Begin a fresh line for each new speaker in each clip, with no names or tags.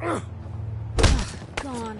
Gone.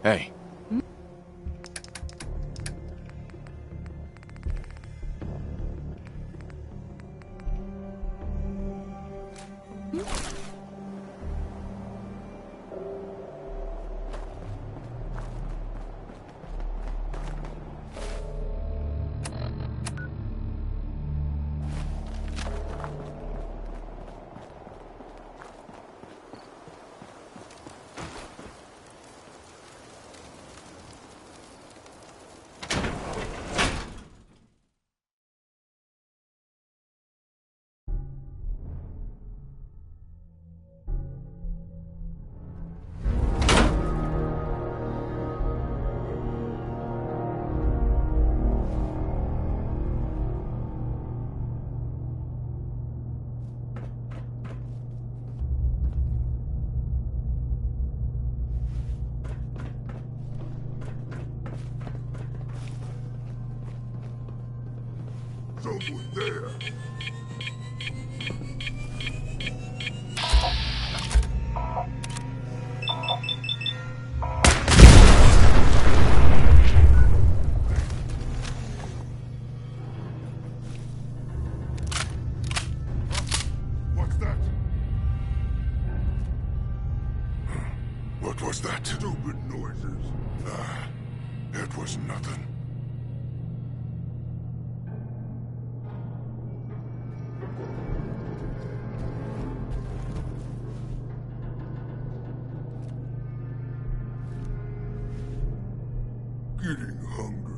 Hey.
Someone there. What's that? What was that? Stupid noises. It was nothing. Getting hungry.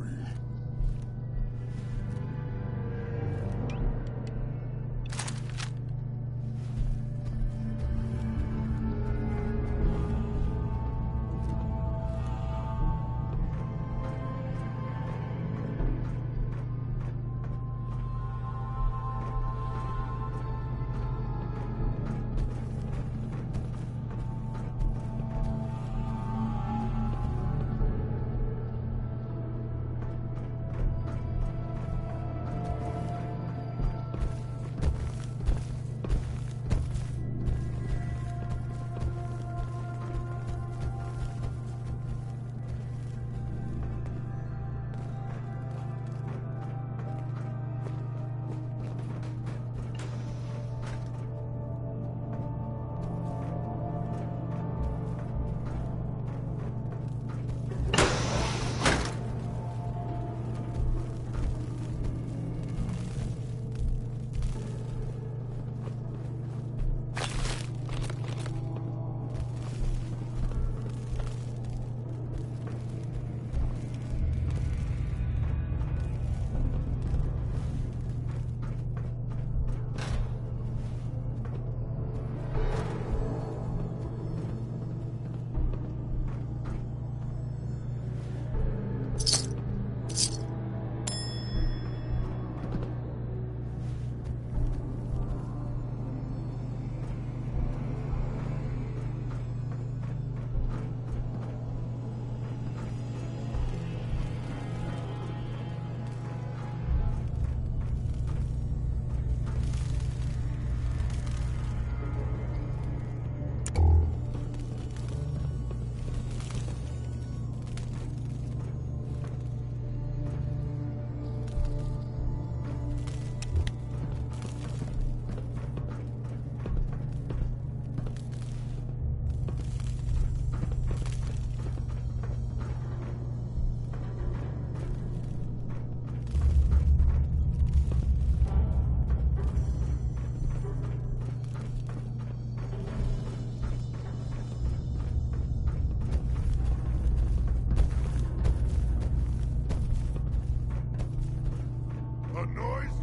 noise?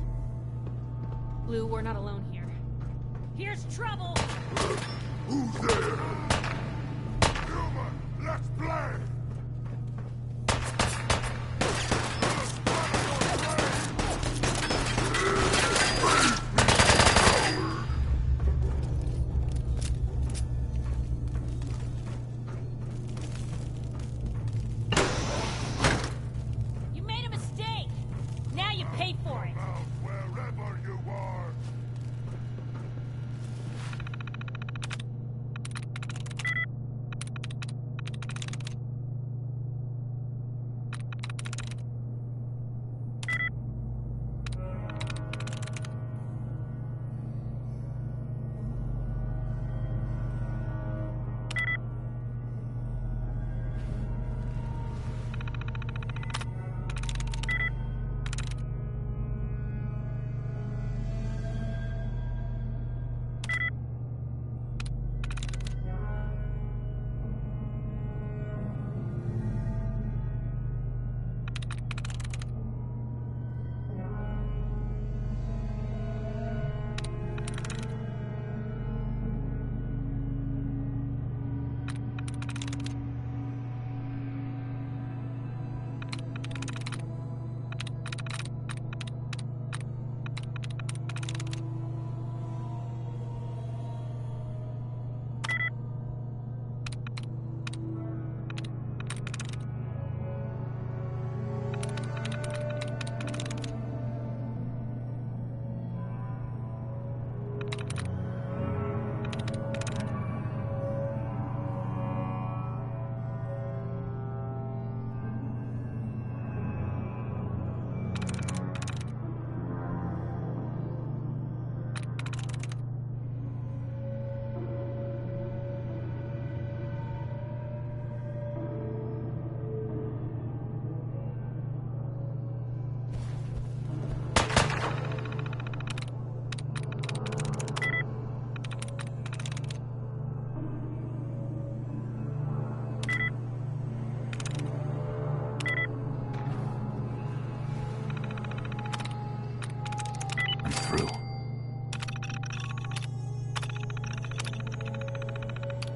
Blue, we're not alone here. Here's trouble!
Who's there? Human, let's play!
You made a mistake! Now you pay for it!
Out wherever you are!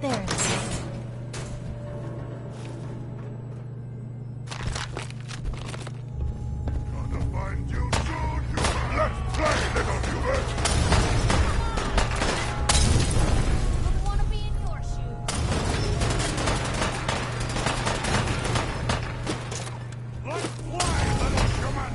There it is.
Gonna find you soon, human! Let's play, little human!
Wouldn't want to be in your shoes.
Let's play, little human!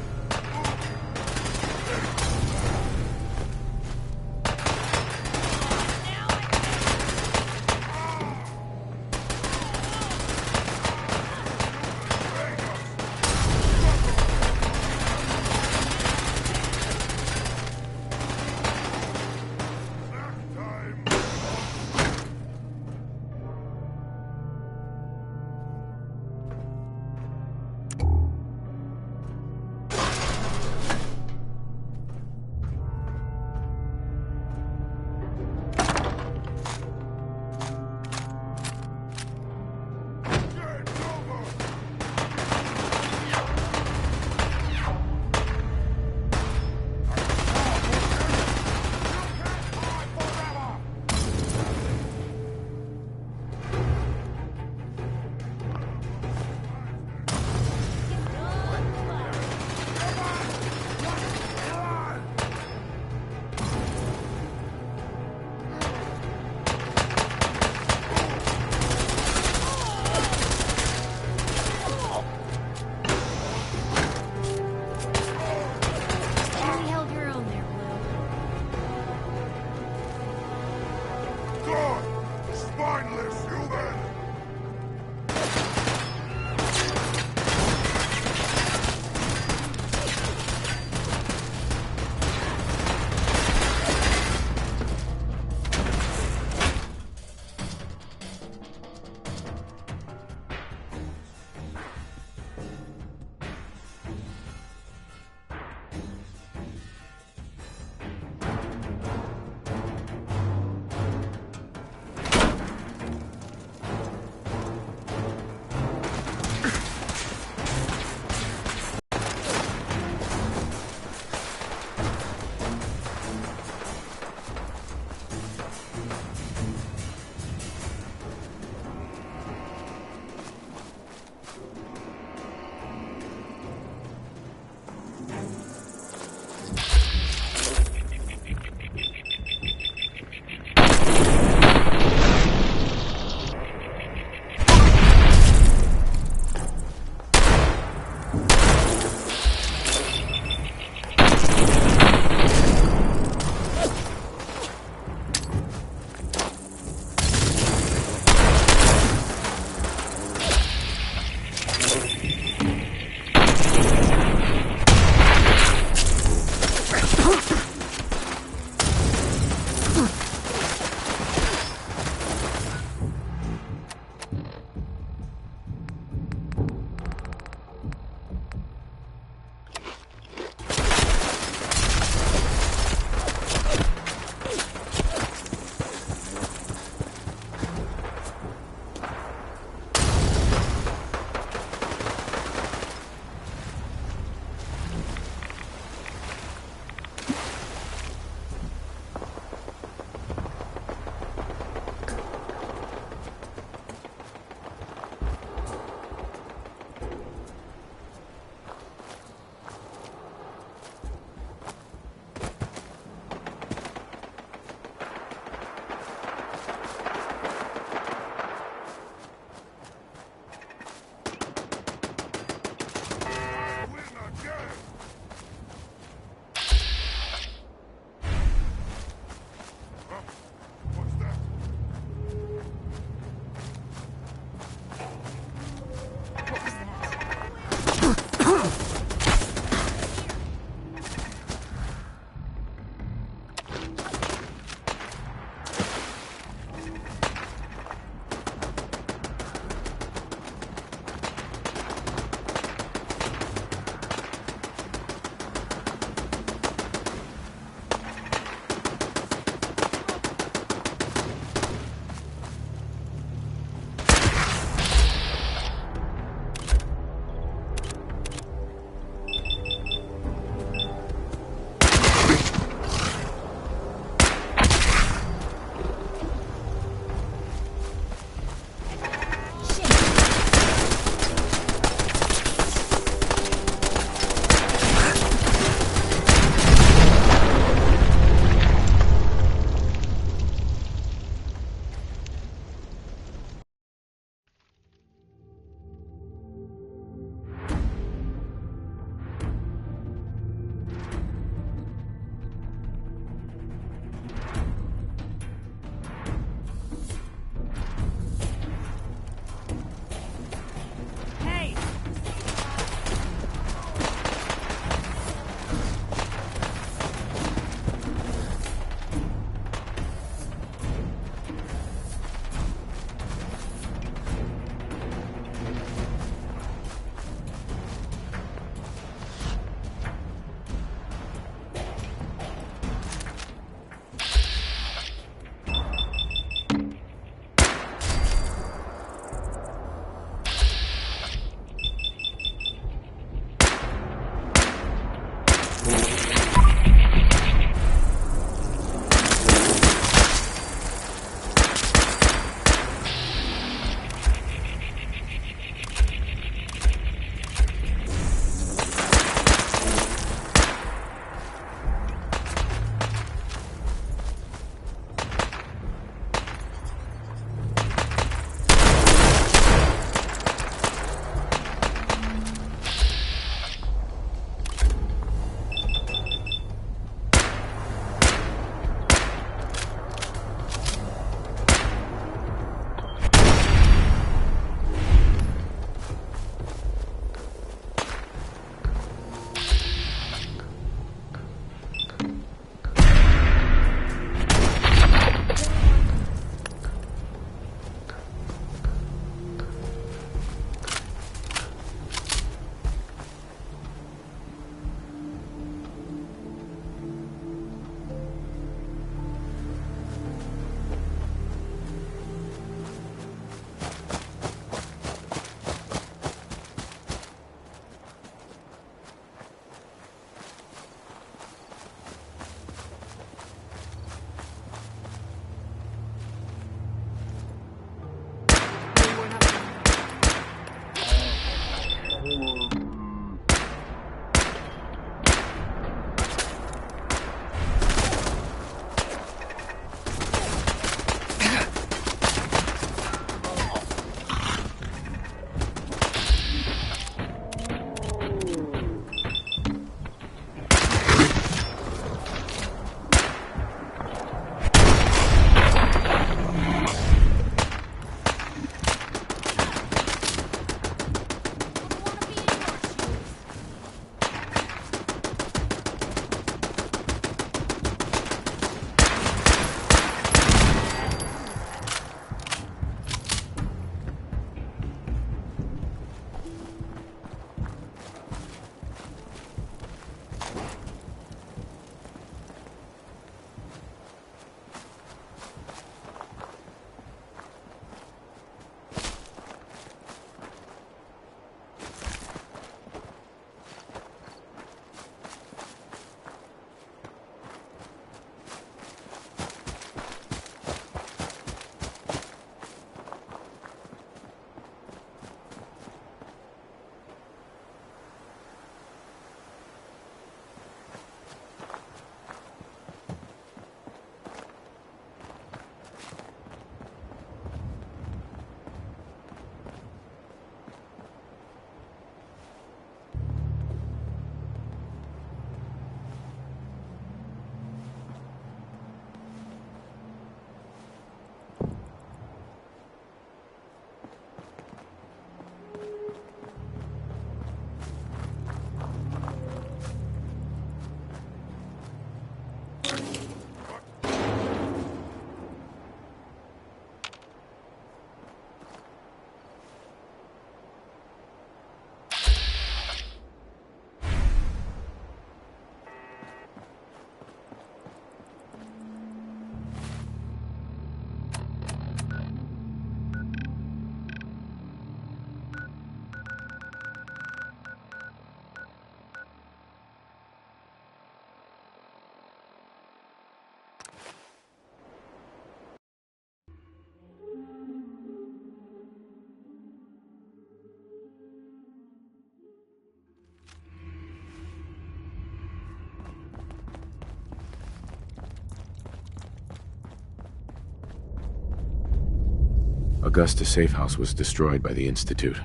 Augusta safe house was destroyed by the Institute.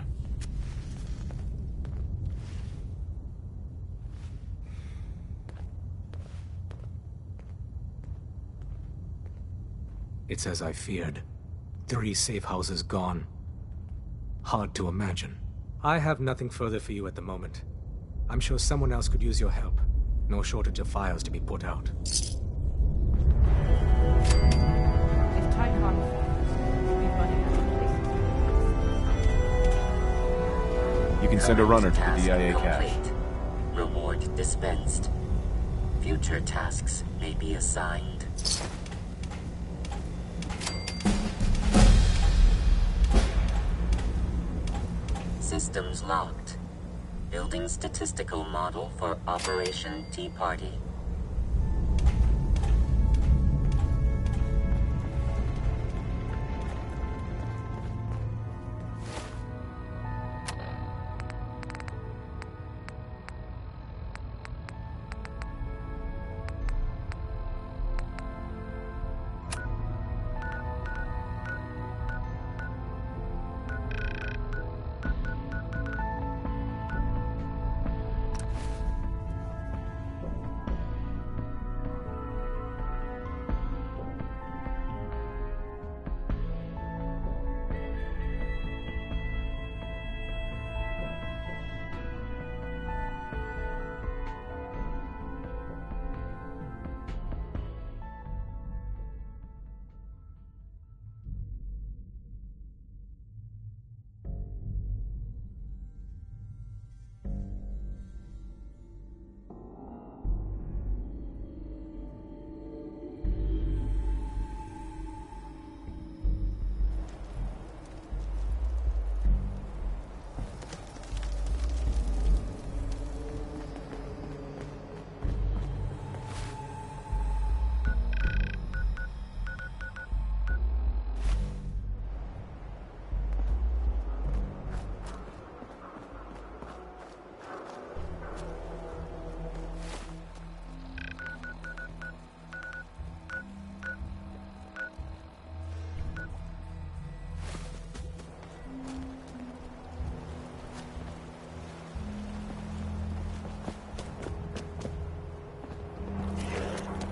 It's as I feared. 3 safe houses gone. Hard to imagine. I have nothing further for you at the moment. I'm sure someone else could use your help. No shortage of files to be put out.
If Typhon falls, we'll be running out of places.
You can send a runner to the DIA cache.
Complete. Reward dispensed. Future tasks may be assigned. Systems locked. Building statistical model for Operation Tea Party.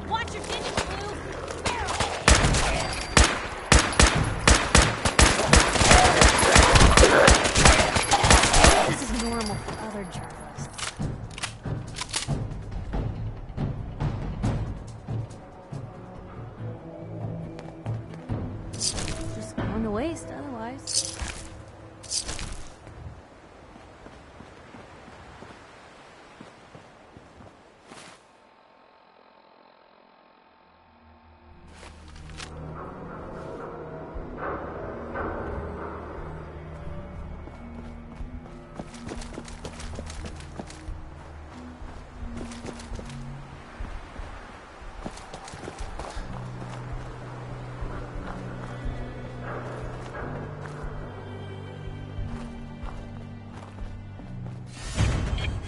Watch your digits, Blue! This is normal for other journalists. Just going to waste otherwise.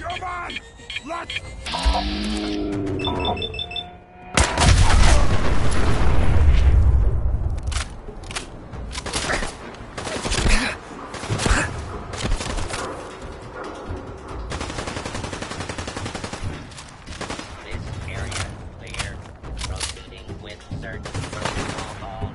Come on! Let's...
This area clear. Proceeding with search protocol.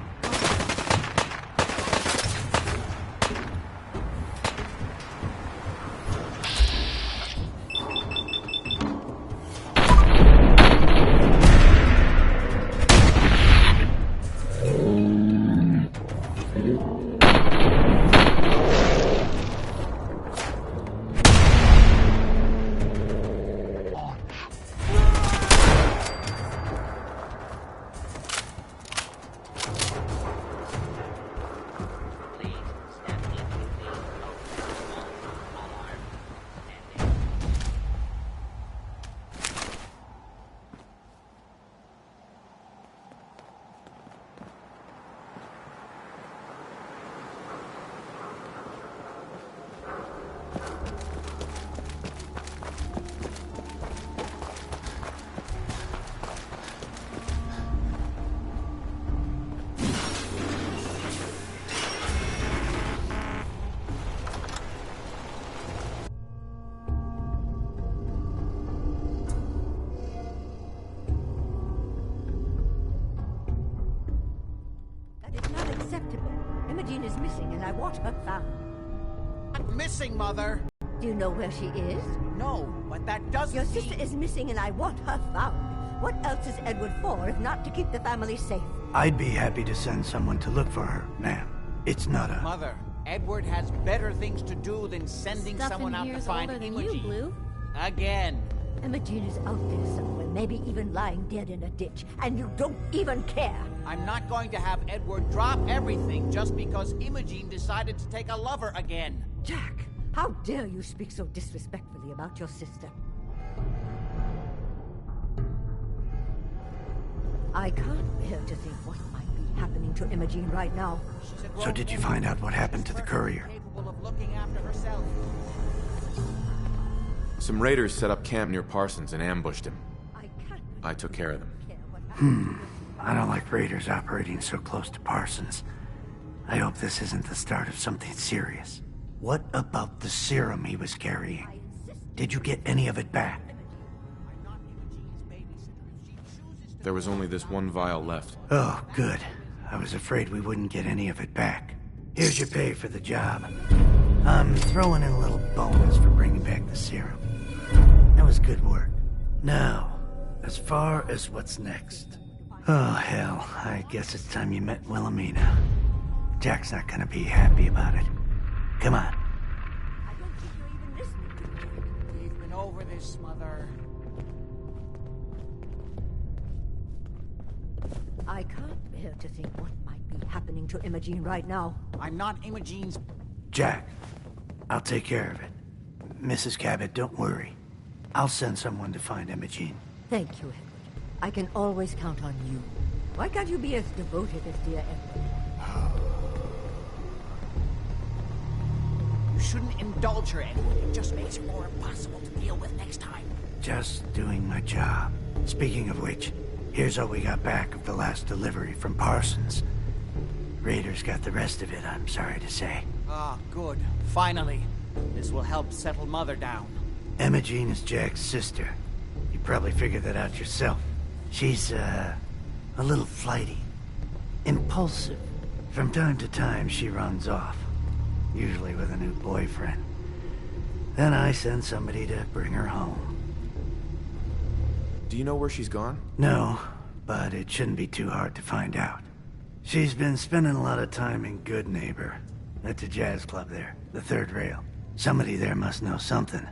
unacceptable. Imogene is missing, and I want her found.
Not missing, Mother.
Do you know where she is?
No, but that doesn't
Your
mean...
sister is missing, and I want her found. What else is Edward for, if not to keep the family safe?
I'd be happy to send someone to look for her, ma'am. It's not a...
Mother, Edward has better things to do than sending
Stuff
someone
in
out
here
to
is
find
older than
Imogene.
you, Blue.
Again.
Imogene is out there somewhere, maybe even lying dead in a ditch, and you don't even care.
I'm not going to have Edward drop everything just because Imogene decided to take a lover again.
Jack, how dare you speak so disrespectfully about your sister? I can't bear to think what might be happening to Imogene right now.
So did you find out what happened to the courier?
Capable of looking after herself.
Some raiders set up camp near Parsons and ambushed him. I took care of them.
I don't like raiders operating so close to Parsons. I hope this isn't the start of something serious. What about the serum he was carrying? Did you get any of it back?
There was only this one vial left.
Oh, good. I was afraid we wouldn't get any of it back. Here's your pay for the job. I'm throwing in a little bonus for bringing back the serum. That was good work. Now, as far as what's next. Oh, hell. I guess it's time you met Wilhelmina. Jack's not gonna be happy about it. Come on.
I don't think you're even listening.
We've been over this, Mother.
I can't bear to think what might be happening to Imogene right now.
I'm not Imogene's...
Jack, I'll take care of it. Mrs. Cabot, don't worry. I'll send someone to find Imogene.
Thank you, Edward. I can always count on you. Why can't you be as devoted as dear Edward?
You shouldn't indulge her, Edward. It just makes her more impossible to deal with next time.
Just doing my job. Speaking of which, here's all we got back of the last delivery from Parsons. Raiders got the rest of it, I'm sorry to say.
Ah, good. Finally. This will help settle Mother down.
Imogene is Jack's sister. You probably figured that out yourself. She's, a little flighty. Impulsive. From time to time, she runs off. Usually with a new boyfriend. Then I send somebody to bring her home.
Do you know where she's gone?
No, but it shouldn't be too hard to find out. She's been spending a lot of time in Good Neighbor. At the jazz club there, the third rail. Somebody there must know something.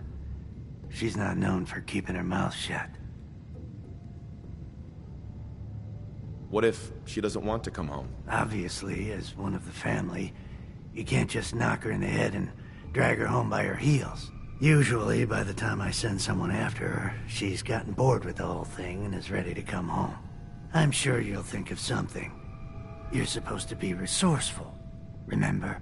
She's not known for keeping her mouth shut.
What if she doesn't want to come home?
Obviously, as one of the family, you can't just knock her in the head and drag her home by her heels. Usually, by the time I send someone after her, she's gotten bored with the whole thing and is ready to come home. I'm sure you'll think of something. You're supposed to be resourceful, remember?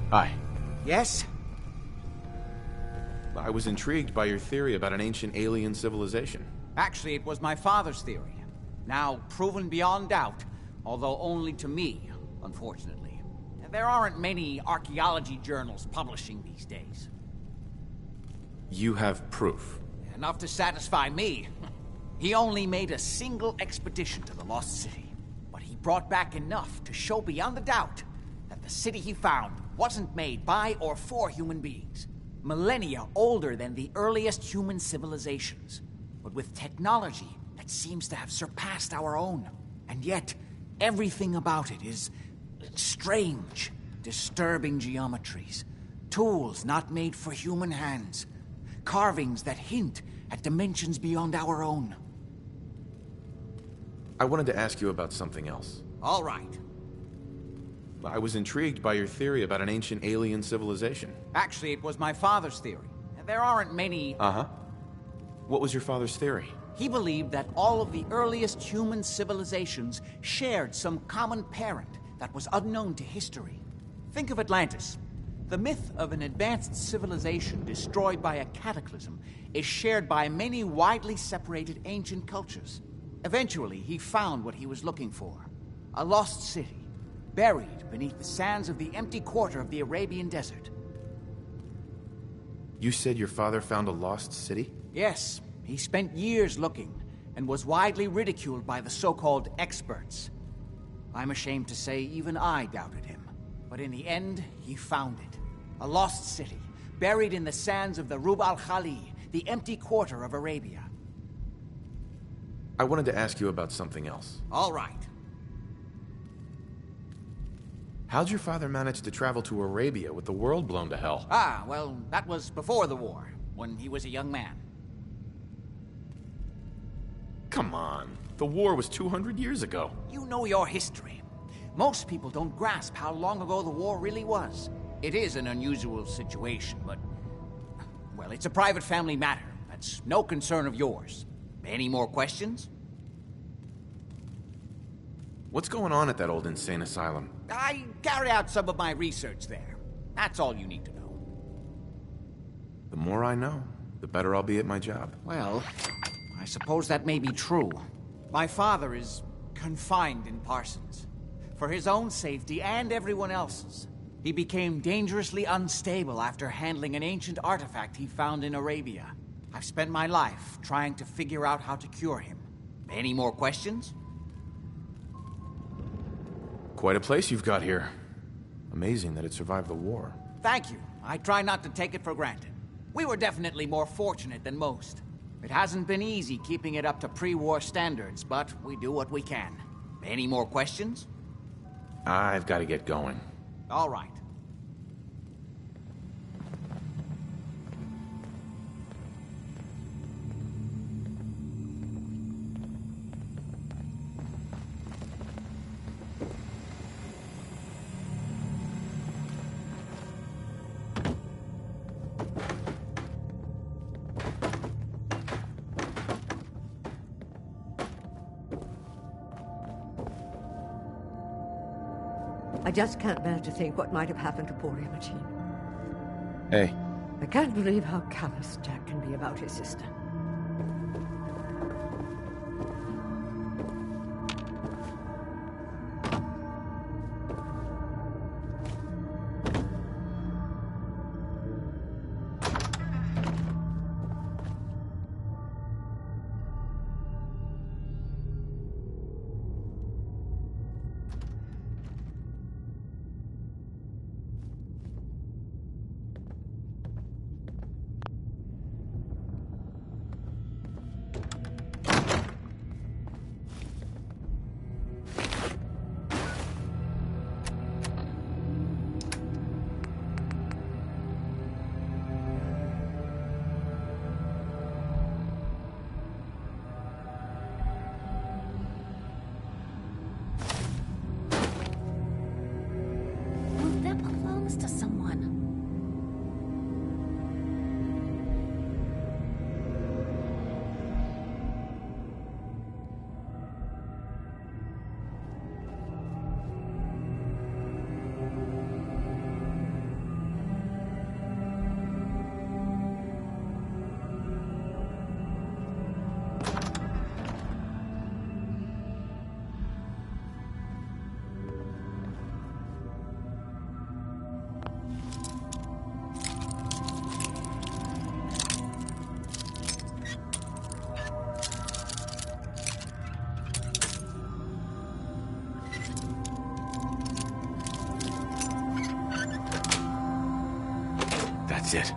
Hi.
Yes?
I was intrigued by your theory about an ancient alien civilization.
Actually, it was my father's theory. Now proven beyond doubt, although only to me, unfortunately. There aren't many archaeology journals publishing these days.
You have proof.
Enough to satisfy me. He only made a single expedition to the Lost City, but he brought back enough to show beyond a doubt that the city he found wasn't made by or for human beings. Millennia older than the earliest human civilizations, but with technology that seems to have surpassed our own. And yet, everything about it is strange, disturbing geometries, tools not made for human hands, carvings that hint at dimensions beyond our own.
I wanted to ask you about something else.
All right.
I was intrigued by your theory about an ancient alien civilization.
Actually, it was my father's theory. There aren't many...
Uh-huh. What was your father's theory?
He believed that all of the earliest human civilizations shared some common parent that was unknown to history. Think of Atlantis. The myth of an advanced civilization destroyed by a cataclysm is shared by many widely separated ancient cultures. Eventually, he found what he was looking for. A lost city, buried beneath the sands of the empty quarter of the Arabian desert.
You said your father found a lost city?
Yes, he spent years looking, and was widely ridiculed by the so-called experts. I'm ashamed to say even I doubted him. But in the end, he found it. A lost city, buried in the sands of the Rub al-Khali, the empty quarter of Arabia.
I wanted to ask you about something else.
All right.
How'd your father manage to travel to Arabia with the world blown to hell?
Ah, well, that was before the war, when he was a young man.
Come on. The war was 200 years ago.
You know your history. Most people don't grasp how long ago the war really was. It is an unusual situation, but... well, it's a private family matter. That's no concern of yours. Any more questions?
What's going on at that old insane asylum?
I carry out some of my research there. That's all you need to know.
The more I know, the better I'll be at my job.
Well, I suppose that may be true. My father is confined in Parsons. For his own safety and everyone else's. He became dangerously unstable after handling an ancient artifact he found in Arabia. I've spent my life trying to figure out how to cure him. Any more questions?
Quite a place you've got here. Amazing that it survived the war.
Thank you. I try not to take it for granted. We were definitely more fortunate than most. It hasn't been easy keeping it up to pre-war standards, but we do what we can. Any more questions?
I've got to get going.
All right.
I just can't bear to think what might have happened to poor Imogene.
Hey.
I can't believe how callous Jack can be about his sister.
That's it.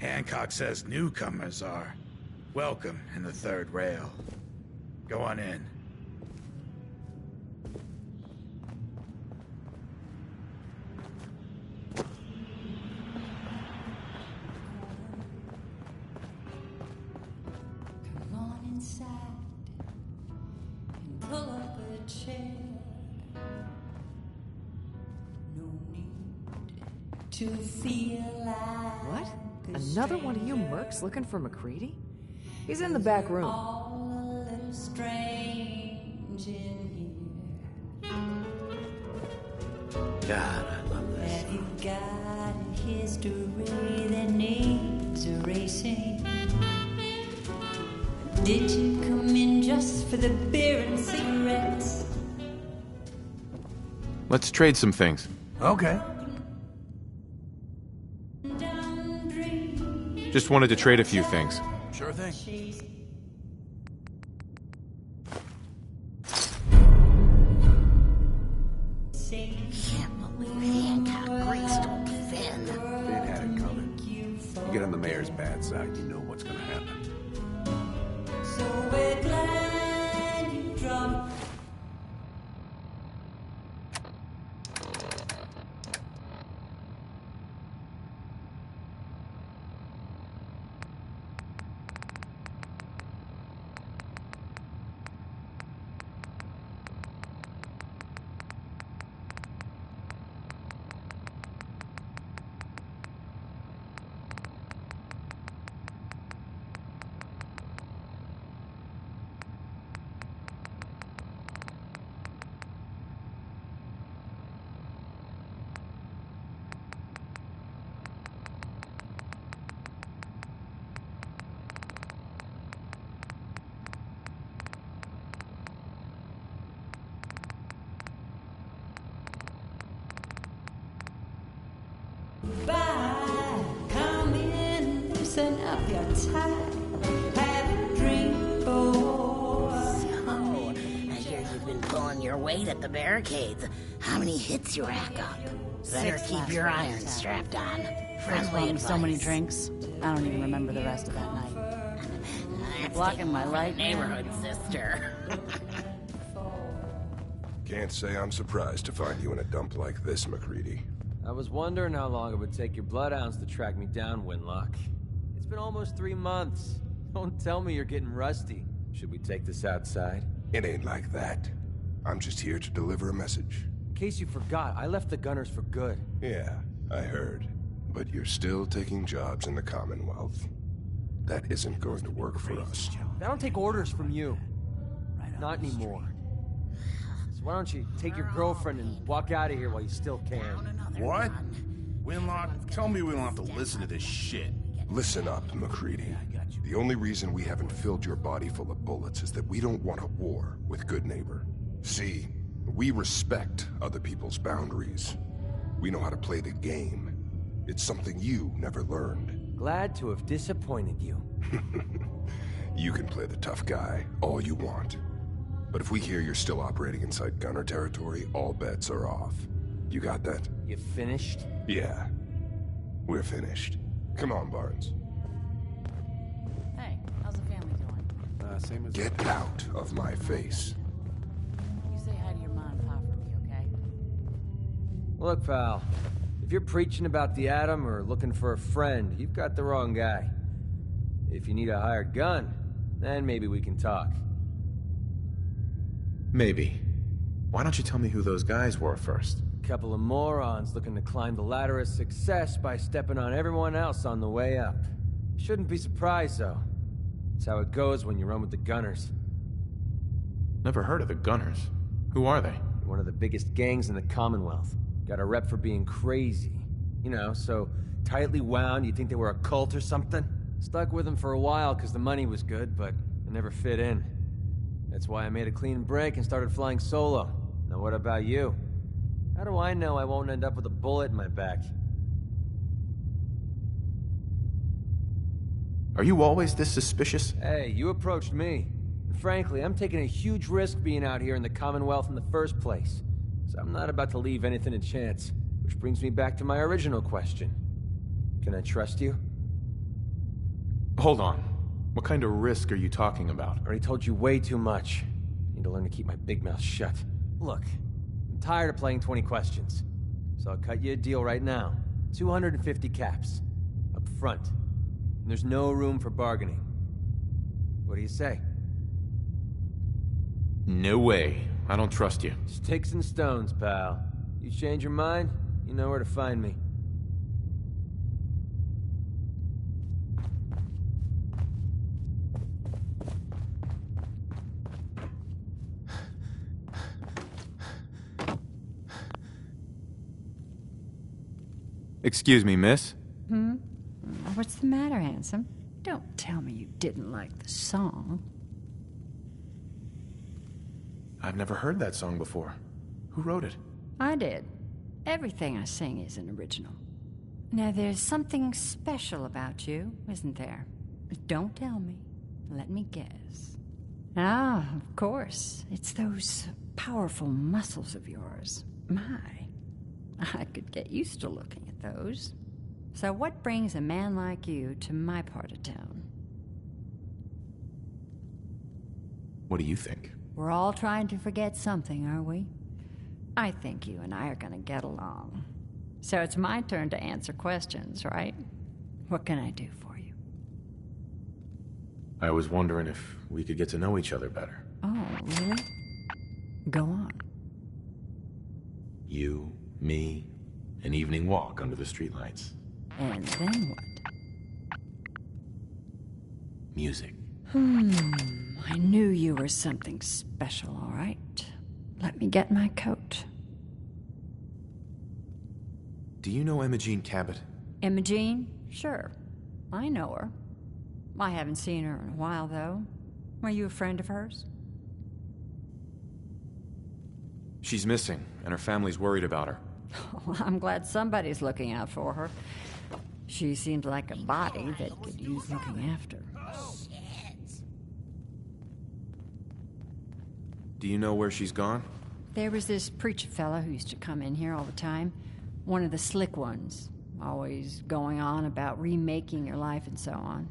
Hancock says newcomers are welcome in the third rail. Go on in.
Come on inside and pull up a chair. No need to feel like
What? Another one of you mercs looking for McCready? He's in the back room.
all a little strange in here.
God, I love this.
Have you got a history that needs erasing? Did you come in just for the beer and cigarettes?
Let's trade some things.
Okay.
Just wanted to trade a few things.
Sure thing.
Can't believe Hancock graced old Finn.
Finn had it coming. You get on the mayor's bad side, you know what's gonna happen.
So we're glad you dropped. Bye. Come in, loosen up your tie. Have a drink, boy.
So, I hear you've been pulling your weight at the barricades. How many hits you rack up? Better keep your iron strapped on. Friendly advice.
So many drinks, I don't even remember the rest of that night.
That's
Blocking my light,
neighborhood sister.
Can't say I'm surprised to find you in a dump like this, McCready.
I was wondering how long it would take your bloodhounds to track me down, Winlock. It's been almost 3 months. Don't tell me you're getting rusty. Should we take this outside?
It ain't like that. I'm just here to deliver a message.
In case you forgot, I left the Gunners for good.
Yeah, I heard. But you're still taking jobs in the Commonwealth. That isn't going to work for us.
I don't take orders from you. Not anymore. So why don't you take your girlfriend and walk out of here while you still can?
What? Winlock, tell me we don't have to listen to this shit.
Listen up, McCready. The only reason we haven't filled your body full of bullets is that we don't want a war with Good Neighbor. See, we respect other people's boundaries. We know how to play the game. It's something you never learned.
Glad to have disappointed you.
You can play the tough guy all you want. But if we hear you're still operating inside Gunner territory, all bets are off. You got that?
You finished?
Yeah. We're finished. Come on, Barnes.
Hey, how's the family doing?
Same as...
Get out of my face.
You say hi to your mom and pop for me, okay?
Look, pal. If you're preaching about the atom or looking for a friend, you've got the wrong guy. If you need a hired gun, then maybe we can talk.
Maybe. Why don't you tell me who those guys were first?
Couple of morons looking to climb the ladder of success by stepping on everyone else on the way up. Shouldn't be surprised, though. It's how it goes when you run with the Gunners.
Never heard of the Gunners. Who are they?
One of the biggest gangs in the Commonwealth. Got a rep for being crazy. You know, so tightly wound you'd think they were a cult or something. Stuck with them for a while because the money was good, but it never fit in. That's why I made a clean break and started flying solo. Now what about you? How do I know I won't end up with a bullet in my back?
Are you always this suspicious?
Hey, you approached me. And frankly, I'm taking a huge risk being out here in the Commonwealth in the first place. So I'm not about to leave anything to chance. Which brings me back to my original question. Can I trust you?
Hold on. What kind of risk are you talking about?
I already told you way too much. Need to learn to keep my big mouth shut. Look, I'm tired of playing 20 questions. So I'll cut you a deal right now. 250 caps. Up front. And there's no room for bargaining. What do you say?
No way. I don't trust you.
Sticks and stones, pal. You change your mind, you know where to find me.
Excuse me, miss?
What's the matter, handsome? Don't tell me you didn't like the song.
I've never heard that song before. Who wrote it?
I did. Everything I sing is an original. Now, there's something special about you, isn't there? Don't tell me. Let me guess. Ah, of course. It's those powerful muscles of yours. My, I could get used to looking at those. So what brings a man like you to my part of town?
What do you think?
We're all trying to forget something, are we? I think you and I are gonna get along. So it's my turn to answer questions, right? What can I do for you?
I was wondering if we could get to know each other better.
Oh, really? Go on.
You, me, an evening walk under the streetlights.
And then what?
Music.
I knew you were something special, all right. Let me get my coat.
Do you know Imogene Cabot?
Imogene? Sure. I know her. I haven't seen her in a while, though. Are you a friend of hers?
She's missing, and her family's worried about her.
Well, I'm glad somebody's looking out for her. She seems like a body that could use looking after.
Do you know where she's gone?
There was this preacher fella who used to come in here all the time. One of the slick ones. Always going on about remaking your life and so on.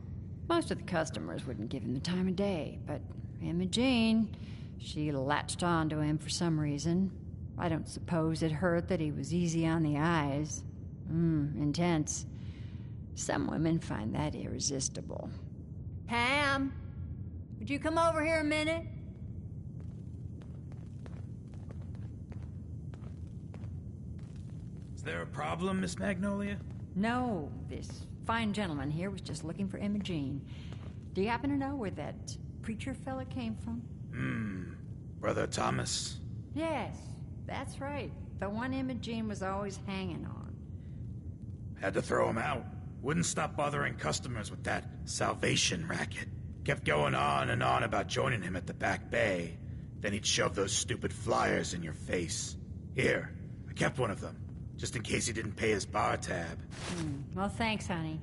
Most of the customers wouldn't give him the time of day, but Imogene, she latched on to him for some reason. I don't suppose it hurt that he was easy on the eyes. Intense. Some women find that irresistible. Pam, would you come over here a minute?
Is there a problem, Miss Magnolia?
No, this fine gentleman here was just looking for Imogene. Do you happen to know where that preacher fella came from?
Brother Thomas?
Yes, that's right. The one Imogene was always hanging on.
Had to throw him out. Wouldn't stop bothering customers with that salvation racket. Kept going on and on about joining him at the back bay. Then he'd shove those stupid flyers in your face. Here, I kept one of them, just in case he didn't pay his bar tab.
Well, thanks, honey.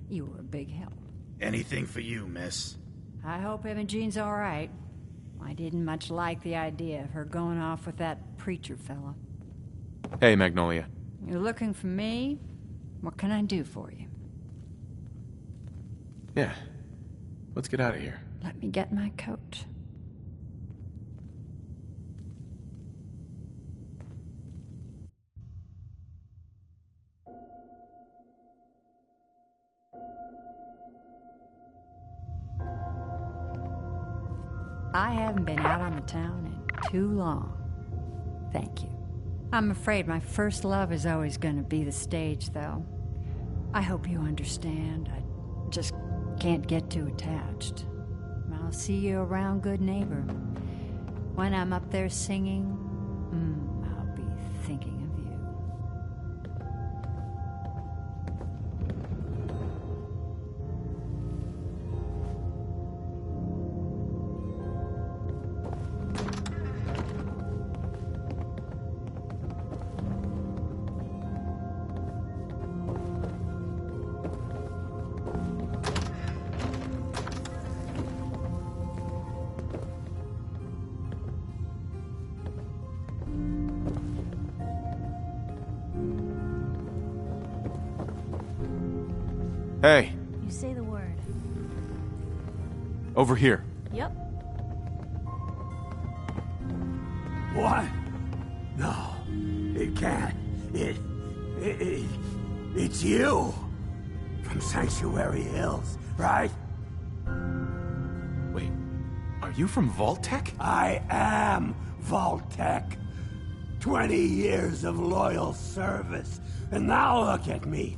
You were a big help.
Anything for you, miss.
I hope Imogene's all right. I didn't much like the idea of her going off with that preacher fella.
Hey, Magnolia.
You're looking for me? What can I do for you?
Yeah. Let's get out of here.
Let me get my coat. I haven't been out on the town in too long. Thank you. I'm afraid my first love is always going to be the stage, though. I hope you understand. I just can't get too attached. I'll see you around, good neighbor. When I'm up there singing, I'll be thinking of you.
Hey.
You say the word.
Over here.
Yep.
What? No, it can't. It's you. From Sanctuary Hills, right?
Wait, are you from Vault-Tec?
I am Vault-Tec. 20 years of loyal service, and now look at me.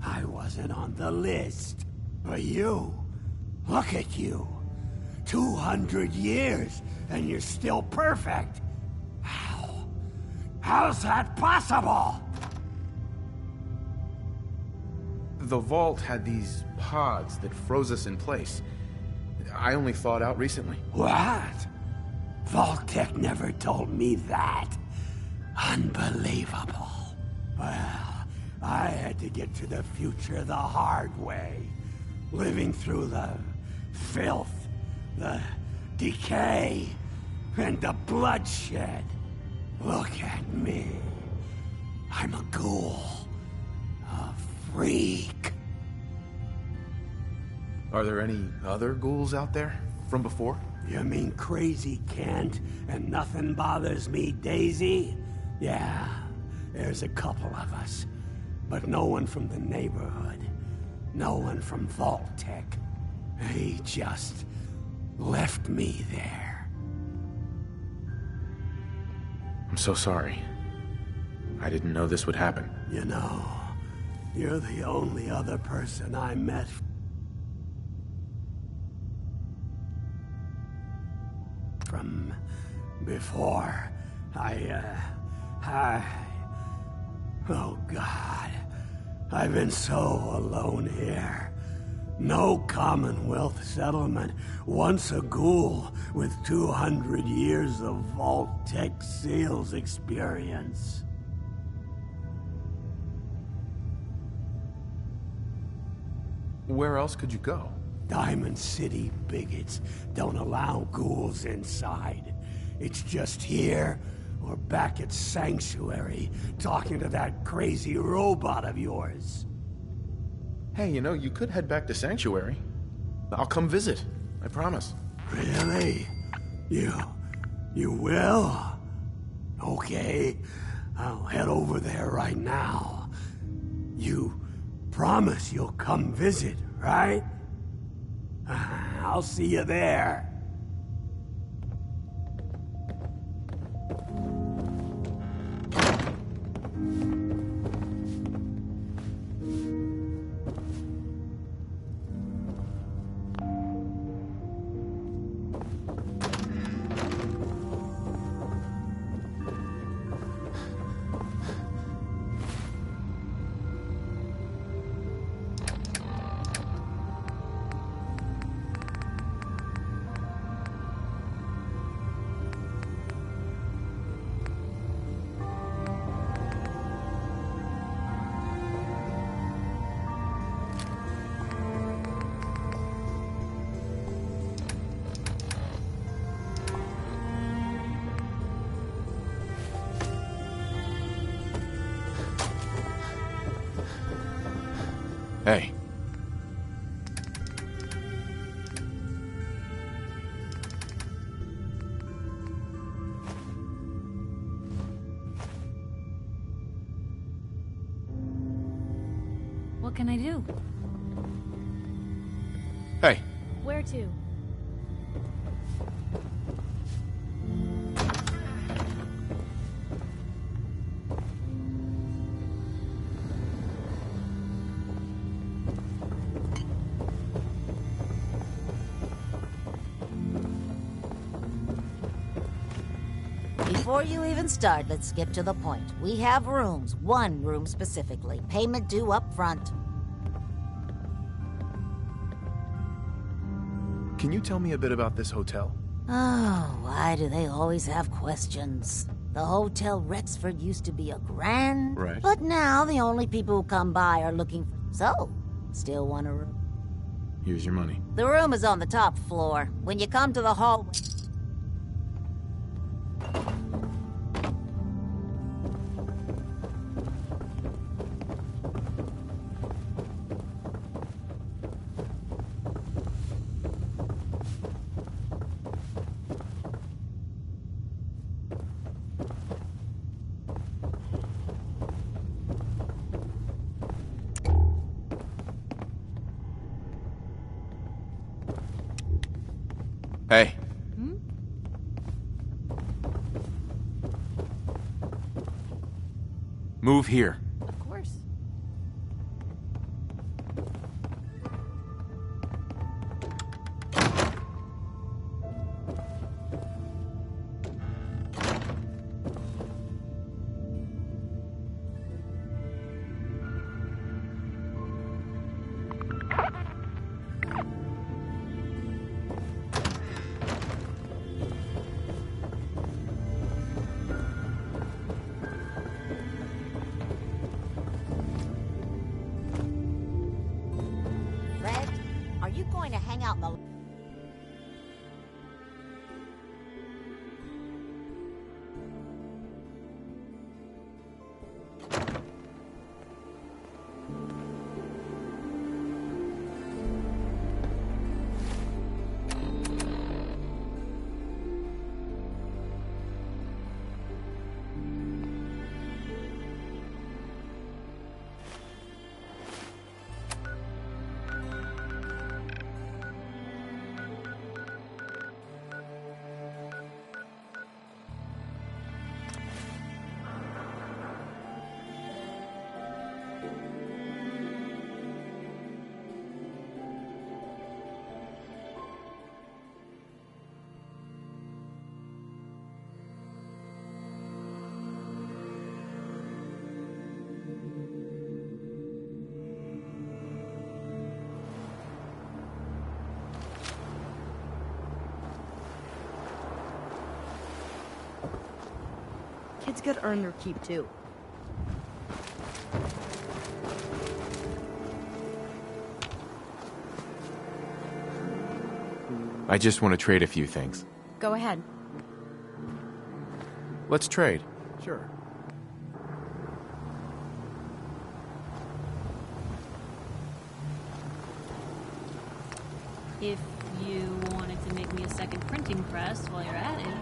I wasn't on the list. But you, look at you. 200 years, and you're still perfect. How's that possible?
The vault had these pods that froze us in place. I only thawed out recently.
What? Vault-Tec never told me that. Unbelievable. Well, I had to get to the future the hard way. Living through the filth, the decay, and the bloodshed. Look at me. I'm a ghoul. A freak.
Are there any other ghouls out there from before?
You mean crazy Kent and nothing bothers me, Daisy? Yeah, there's a couple of us. But no one from the neighborhood. No one from Vault-Tec. He just left me there.
I'm so sorry. I didn't know this would happen.
You know, you're the only other person I met from before. Oh God, I've been so alone here. No Commonwealth settlement, once a ghoul with 200 years of Vault-Tec sales experience.
Where else could you go?
Diamond City bigots don't allow ghouls inside. It's just here or back at Sanctuary, talking to that crazy robot of yours.
Hey, you know, you could head back to Sanctuary. I'll come visit. I promise.
Really? You will? Okay, I'll head over there right now. You promise you'll come visit, right? I'll see you there.
Hey.
What can I do?
Hey.
Where to?
Before you even start, let's skip to the point. We have rooms, one room specifically. Payment due up front.
Can you tell me a bit about this hotel?
Oh, why do they always have questions? The Hotel Rexford used to be a grand...
Right.
But now the only people who come by are looking for... So, still want a room?
Here's your money.
The room is on the top floor. When you come to the hallway...
Hey. Move here.
Of course.
Fred, are you going to hang out in the...
Kids gotta earn their keep, too.
I just want to trade a few things.
Go ahead.
Let's trade.
Sure.
If you wanted to make me a second printing press while you're at it.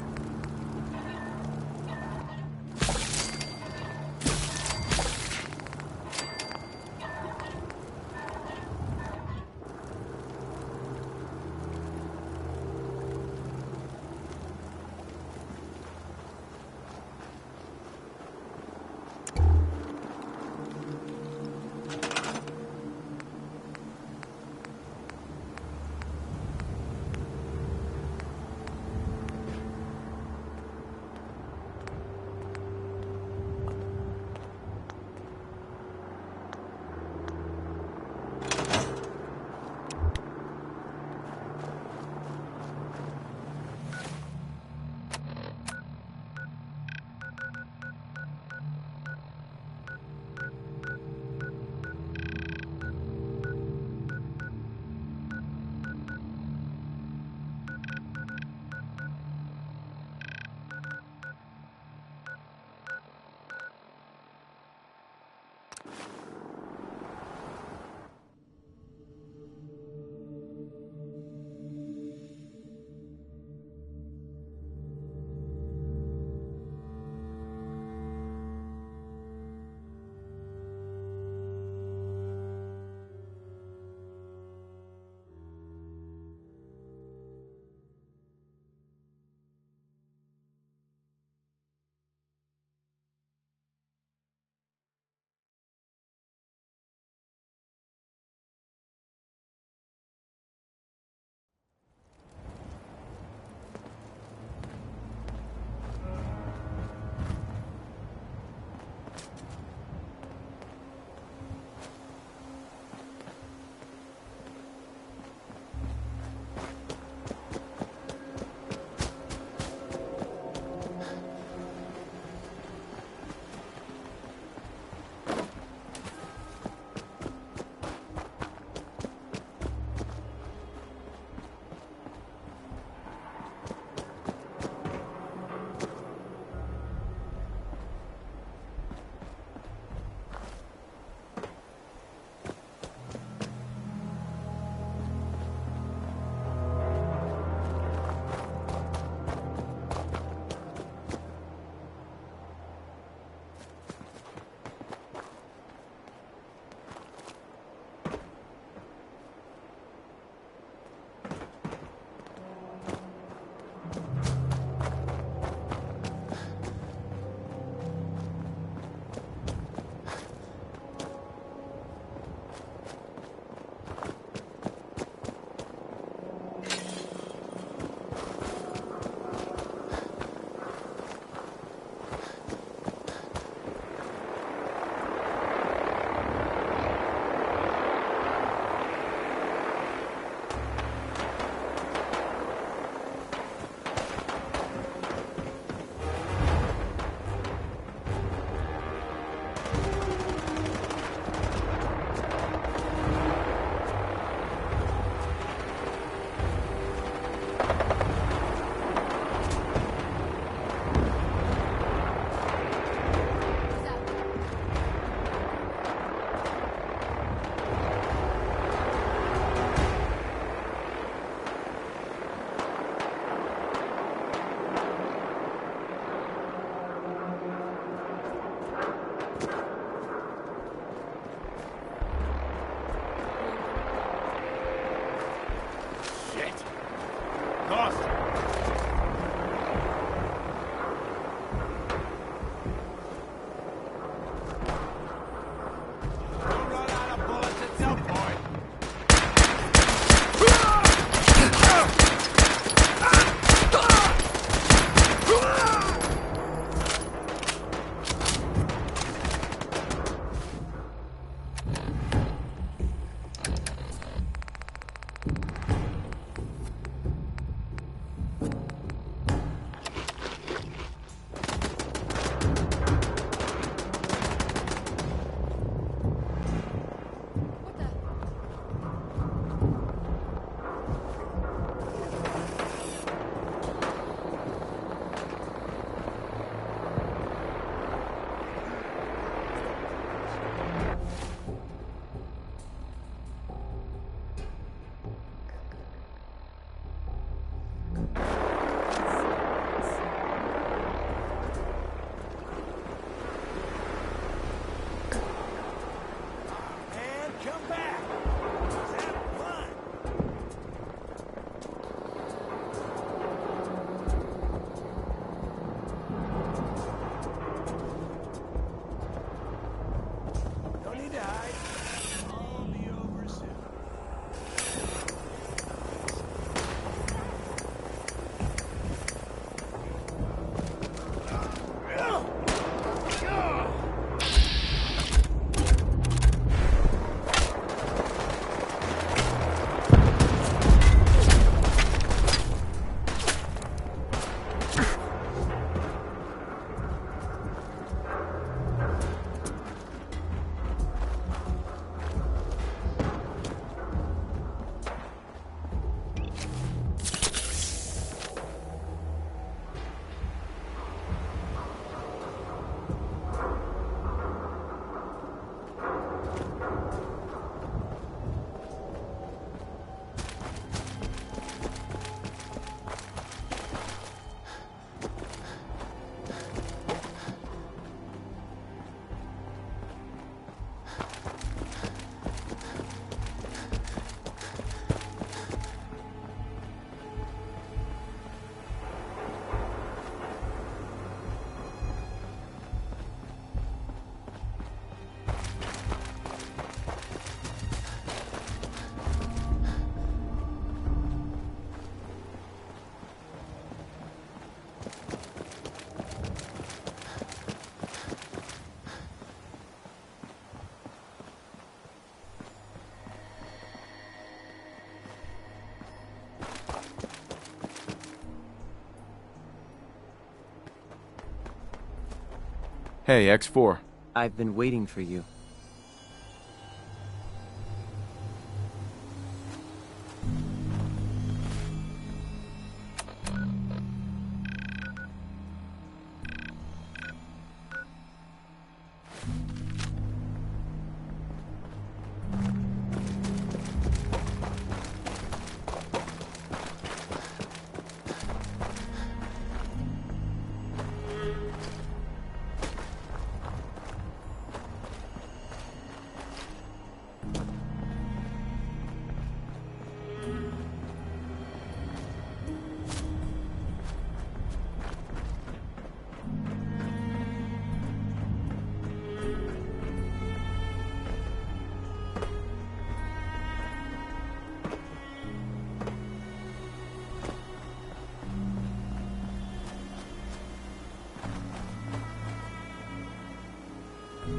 Hey, X4.
I've been waiting for you.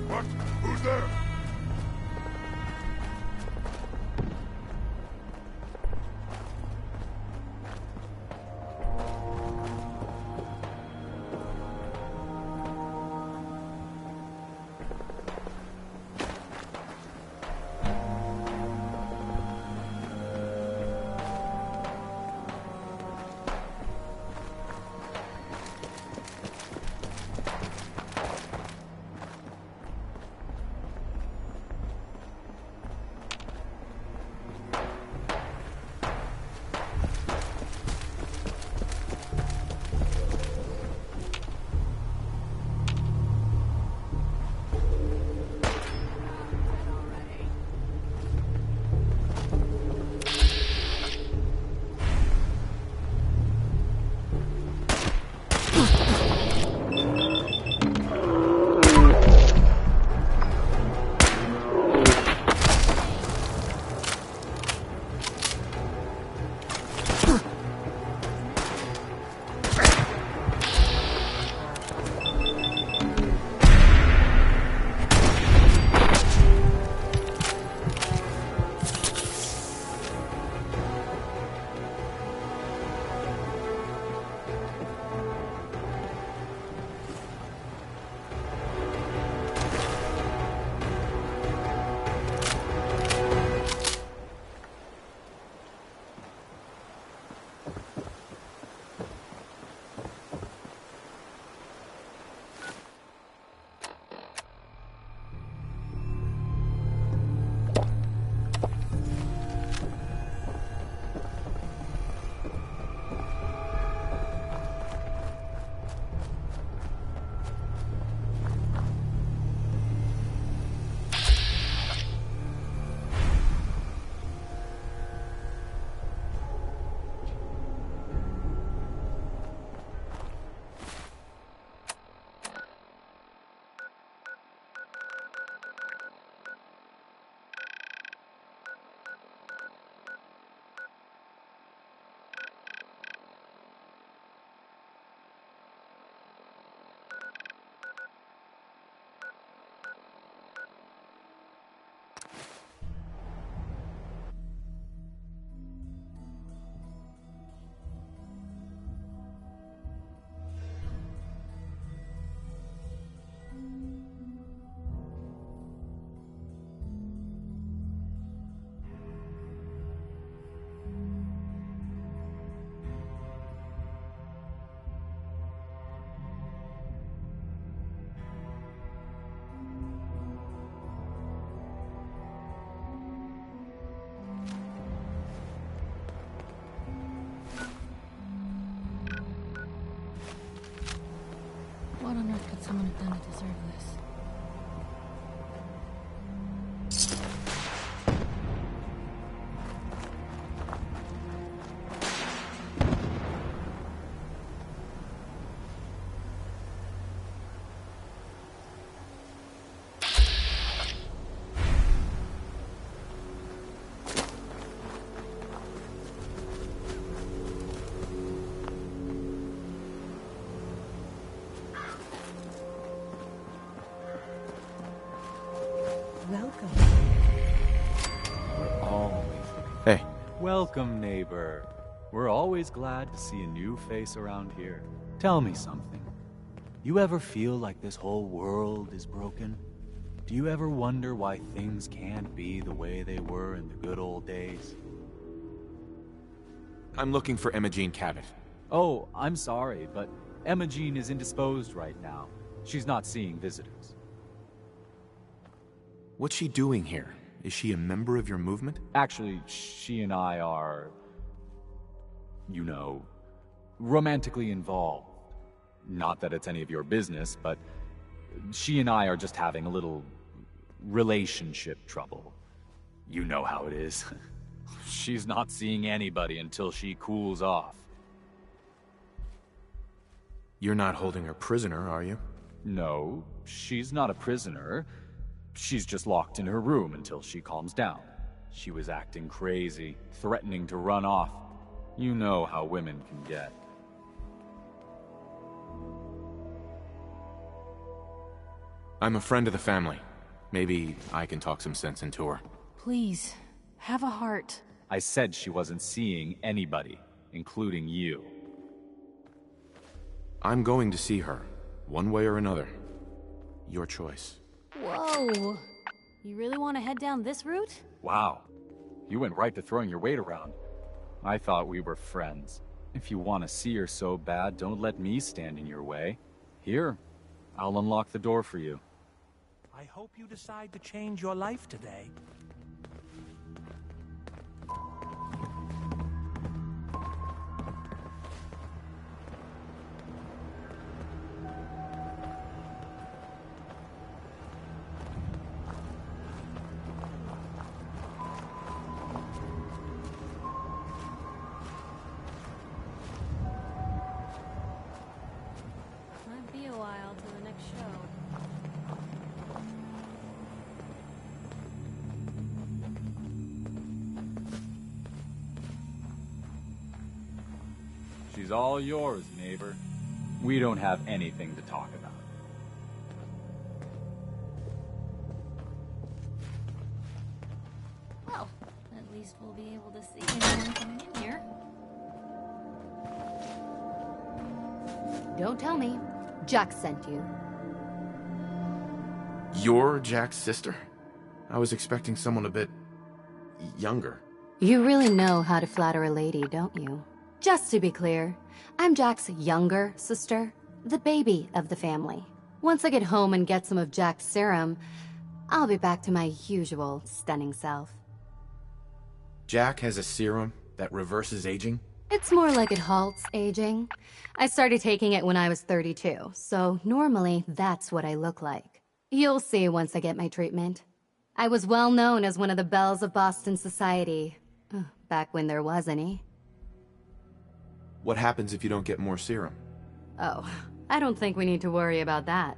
What? Who's there?
What on earth could someone have done to deserve this?
Welcome.
We're always
Hey.
welcome, neighbor. We're always glad to see a new face around here. Tell me something. You ever feel like this whole world is broken? Do you ever wonder why things can't be the way they were in the good old days?
I'm looking for EMOGENE Cabot.
Oh, I'm sorry, but EMOGENE is indisposed right now. She's not seeing visitors.
What's she doing here? Is she a member of your movement?
Actually, she and I are, you know, romantically involved. Not that it's any of your business, but she and I are just having a little relationship trouble. You know how it is. She's not seeing anybody until she cools off.
You're not holding her prisoner, are you?
No, she's not a prisoner. She's just locked in her room until she calms down. She was acting crazy, threatening to run off. You know how women can get.
I'm a friend of the family. Maybe I can talk some sense into her.
Please, have a heart.
I said she wasn't seeing anybody, including you.
I'm going to see her, one way or another. Your choice.
Whoa. You really want to head down this route?
Wow. You went right to throwing your weight around. I thought we were friends. If you want to see her so bad, don't let me stand in your way. Here, I'll unlock the door for you.
I hope you decide to change your life today.
Might be a while till the next show.
She's all yours, neighbor. We don't have anything to talk about.
Well, at least we'll be able to see anyone coming in here.
Don't tell me. Jack sent you.
You're Jack's sister? I was expecting someone a bit younger.
You really know how to flatter a lady, don't you? Just to be clear, I'm Jack's younger sister, the baby of the family. Once I get home and get some of Jack's serum, I'll be back to my usual stunning self.
Jack has a serum that reverses aging?
It's more like it halts aging. I started taking it when I was 32, so normally that's what I look like. You'll see once I get my treatment. I was well known as one of the belles of Boston society, back when there was any.
What happens if you don't get more serum?
Oh, I don't think we need to worry about that.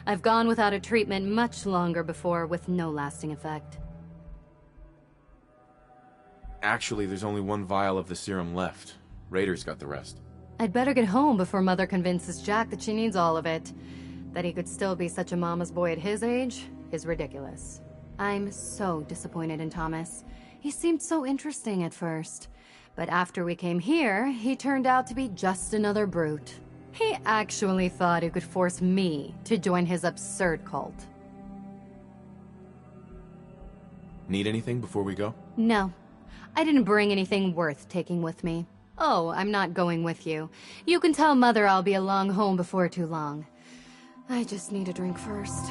I've gone without a treatment much longer before with no lasting effect.
Actually, there's only one vial of the serum left. Raiders got the rest.
I'd better get home before Mother convinces Jack that she needs all of it. That he could still be such a mama's boy at his age is ridiculous. I'm so disappointed in Thomas. He seemed so interesting at first. But after we came here, he turned out to be just another brute. He actually thought he could force me to join his absurd cult.
Need anything before we go?
No. I didn't bring anything worth taking with me. Oh, I'm not going with you. You can tell Mother I'll be along home before too long. I just need a drink first.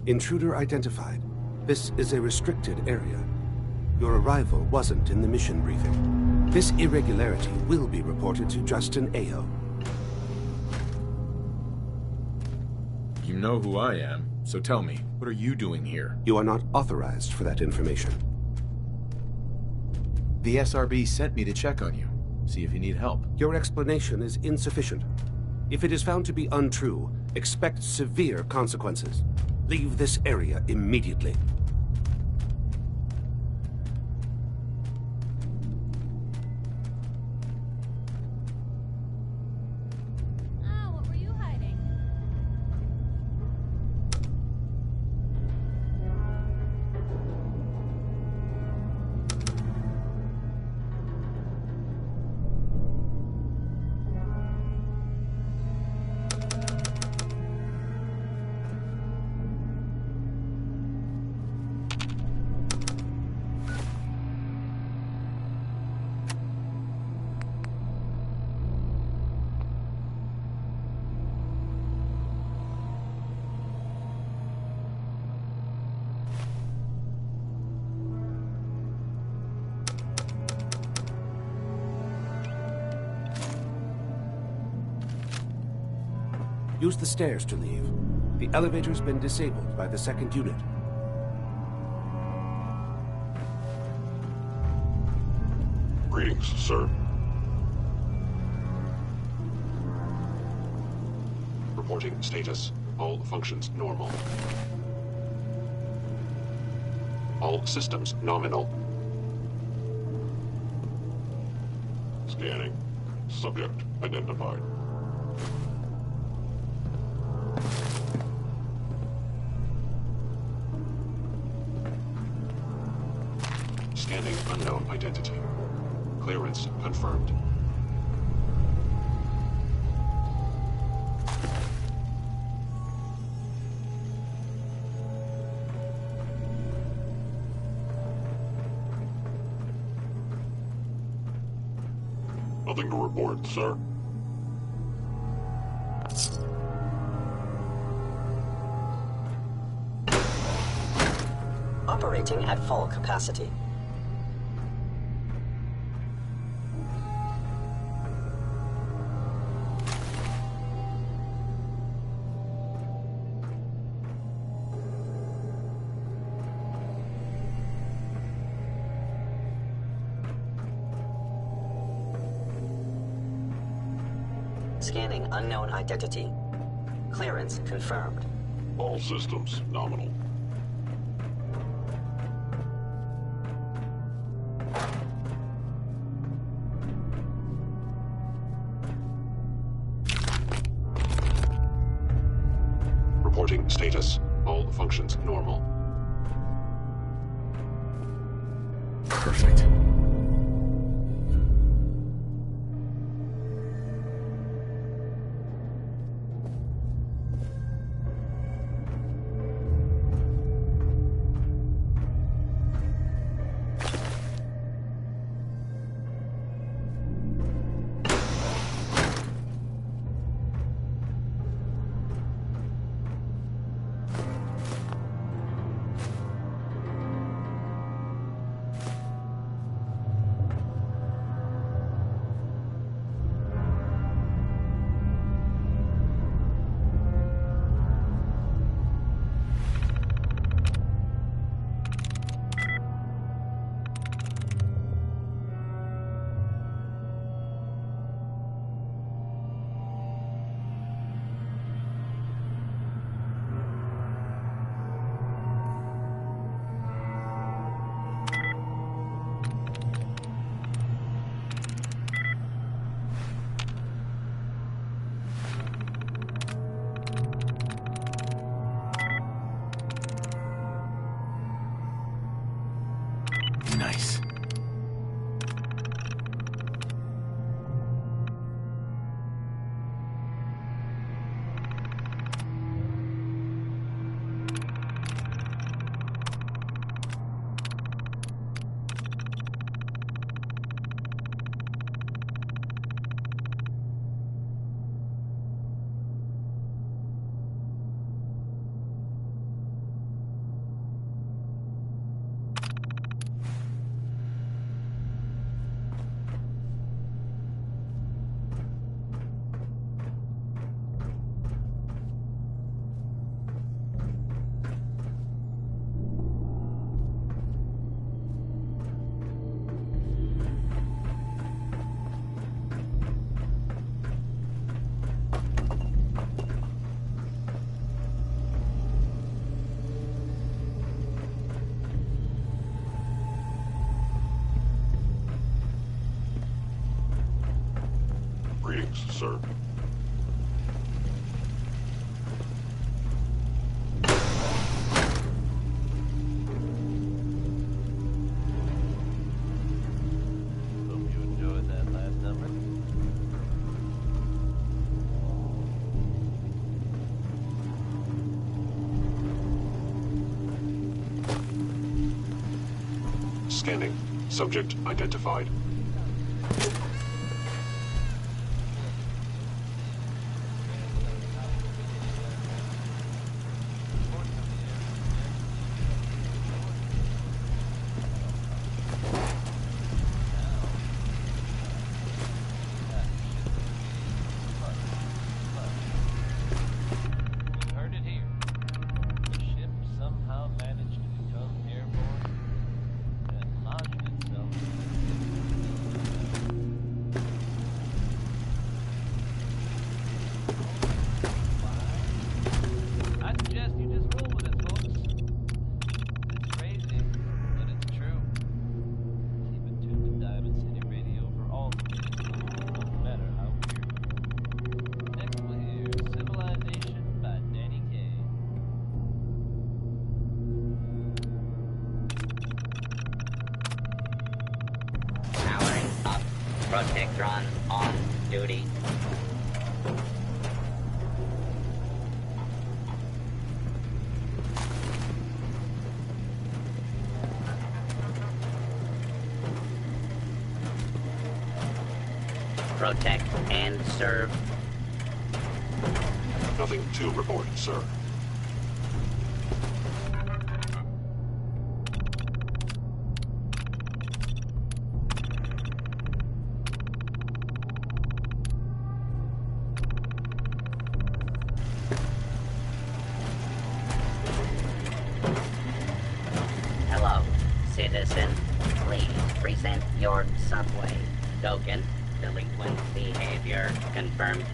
Intruder identified. This is a restricted area. Your arrival wasn't in the mission briefing. This irregularity will be reported to Justin Ayo.
You know who I am, so tell me, what are you doing here?
You are not authorized for that information.
The SRB sent me to check on you, see if you need help.
Your explanation is insufficient. If it is found to be untrue, expect severe consequences. Leave this area immediately. Use the stairs to leave. The elevator's been disabled by the second unit.
Greetings, sir. Reporting status. All functions normal. All systems nominal. Scanning. Subject identified. Scanning unknown identity. Clearance confirmed. Nothing to report, sir.
Operating at full capacity. Scanning unknown identity. Clearance confirmed.
All systems nominal. Reporting status. All functions normal.
Perfect.
Greetings, sir.
Hope you enjoyed that last number.
Scanning. Subject identified.
You heard it here. The ship somehow managed to become airborne and lodged itself. I suggest you just roll with it, folks. It's crazy, but it's true. Keep it tuned to Diamond City Radio for all the news, no matter how weird. Next we'll hear Civilization by Danny Kaye.
Powering up. Protectron on duty. Protect and serve.
Nothing to report, sir.
Hello, citizen. Please present your subway token. Delinquent behavior confirmed.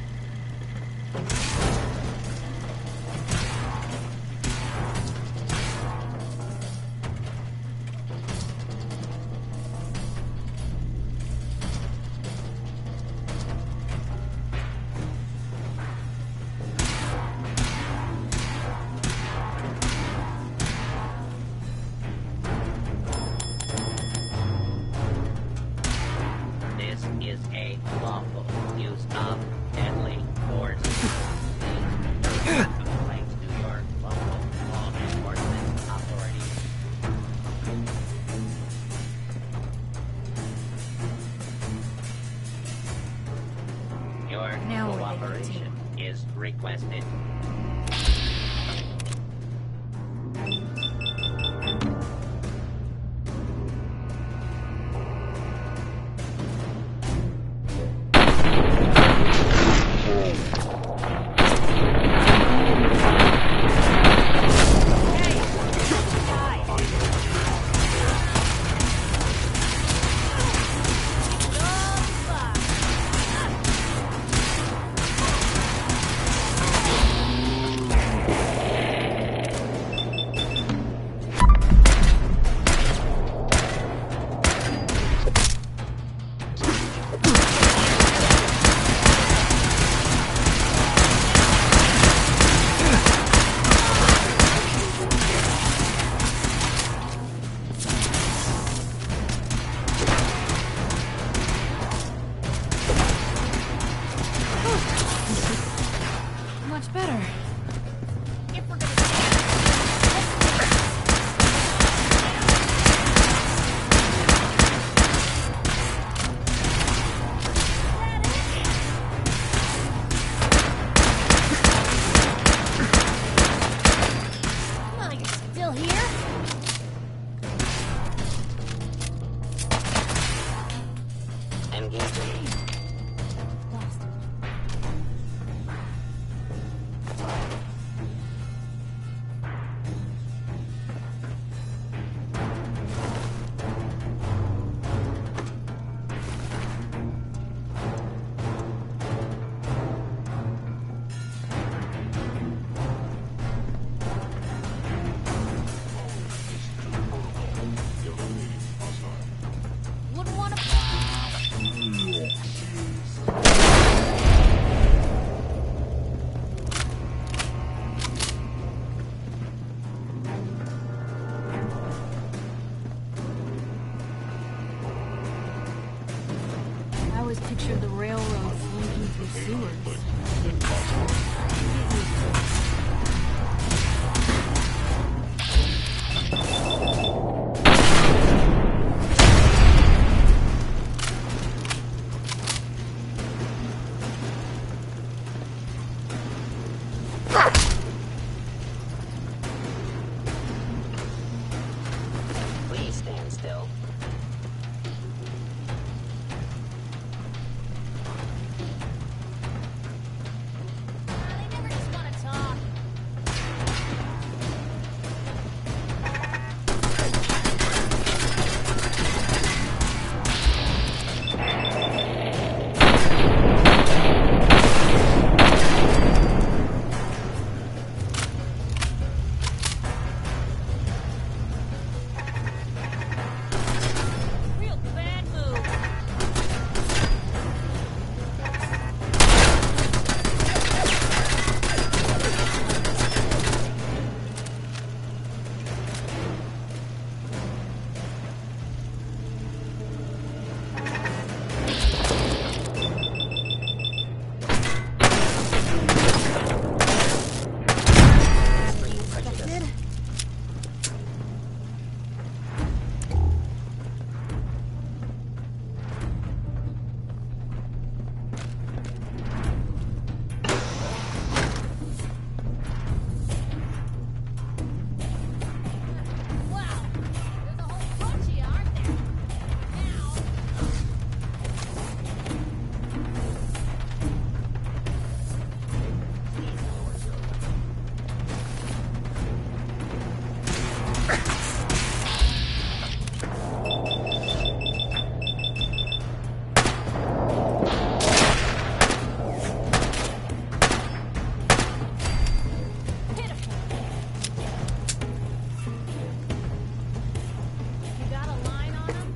This is a lawful use of deadly force. Please complaints to your local law enforcement authorities. Your
Now we're
cooperation is requested.
Much better.
Oh, you're still here?
Engaging.
Wouldn't want to.
always pictured the railroad slinking through sewers.
Please stand still.
Real bad move. Wow, there's a whole bunch here, aren't there? Now. You got a line on him?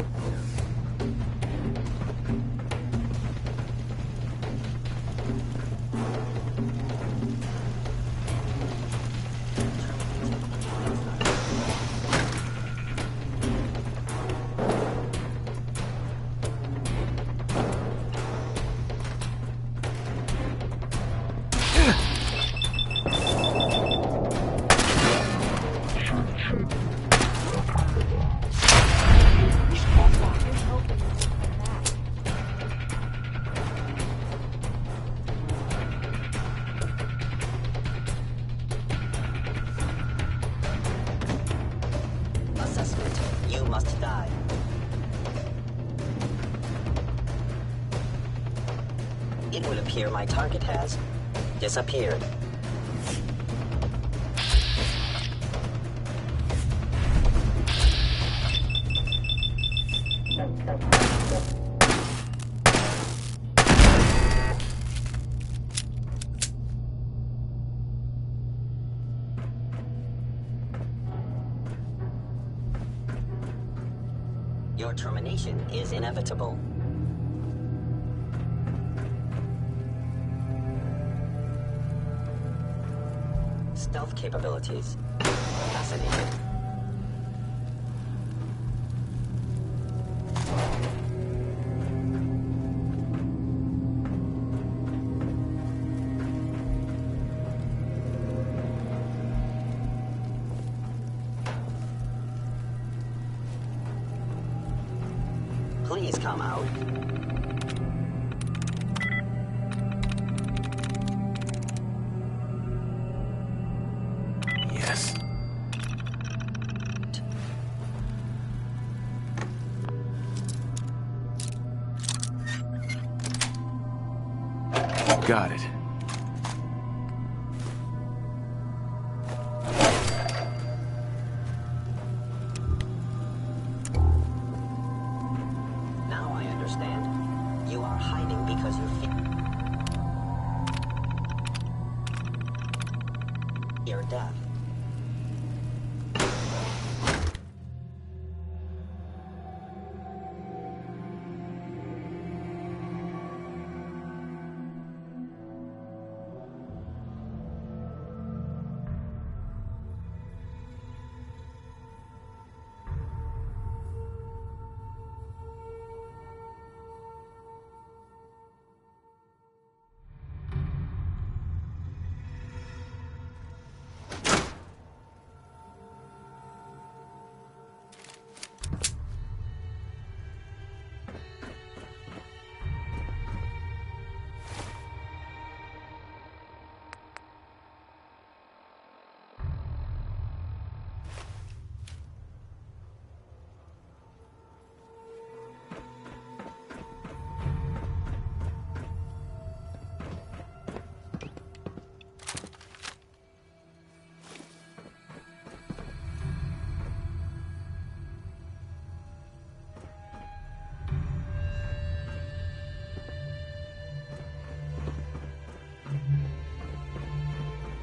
Assessment. You must die. It will appear my target has disappeared. Your termination is inevitable. Stealth capabilities. Fascinating. Please come out.
Yes. Got it.
Now I understand. You are hiding because you fear your death.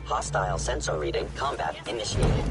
Hostile sensor reading. Combat initiated.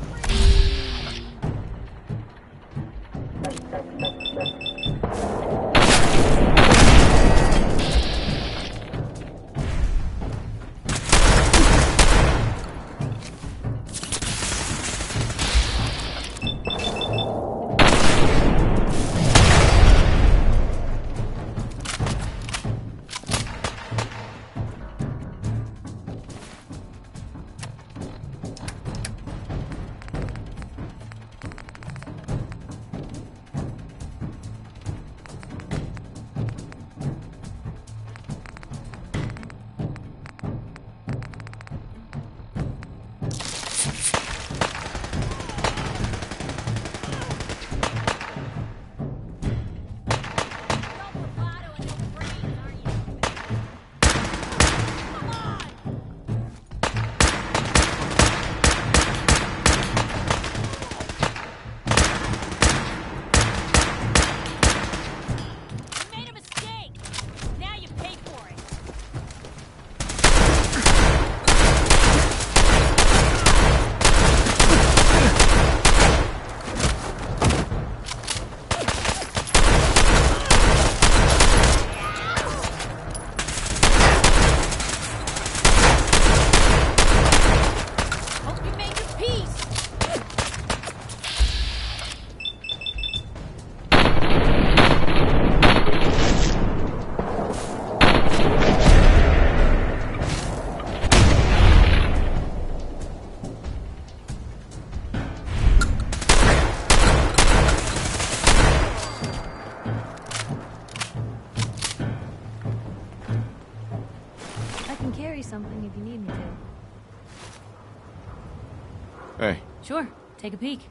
Something if you need me to.
Hey.
Sure, take a peek.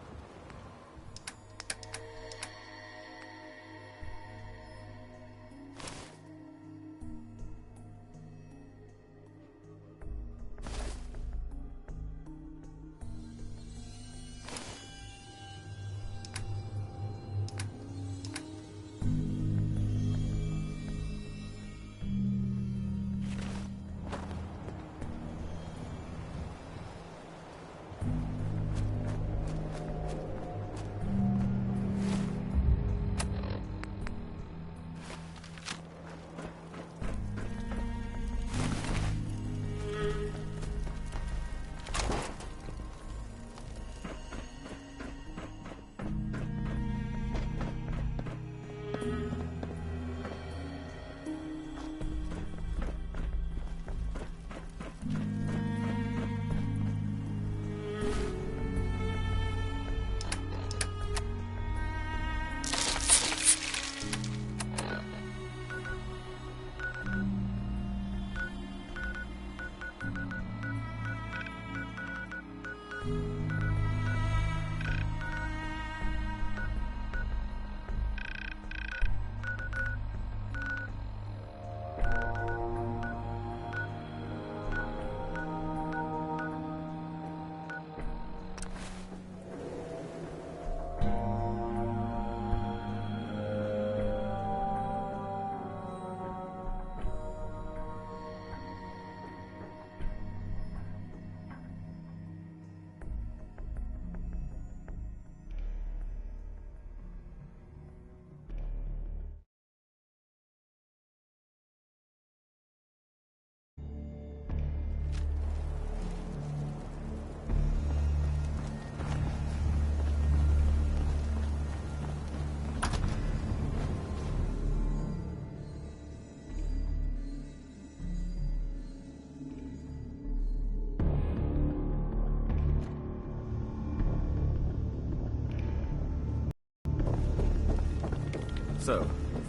So,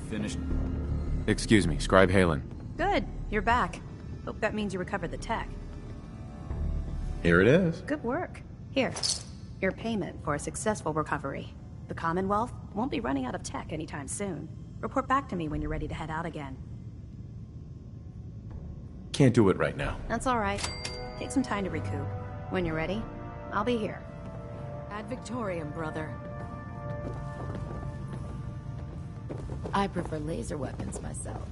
finished. Excuse me, Scribe Halen.
Good. You're back. Hope that means you recovered the tech.
Here it is.
Good work. Here. Your payment for a successful recovery. The Commonwealth won't be running out of tech anytime soon. Report back to me when you're ready to head out again.
Can't do it right now.
That's all right. Take some time to recoup. When you're ready, I'll be here.
Ad Victoriam, brother. I prefer laser weapons myself.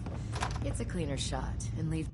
It's a cleaner shot and leave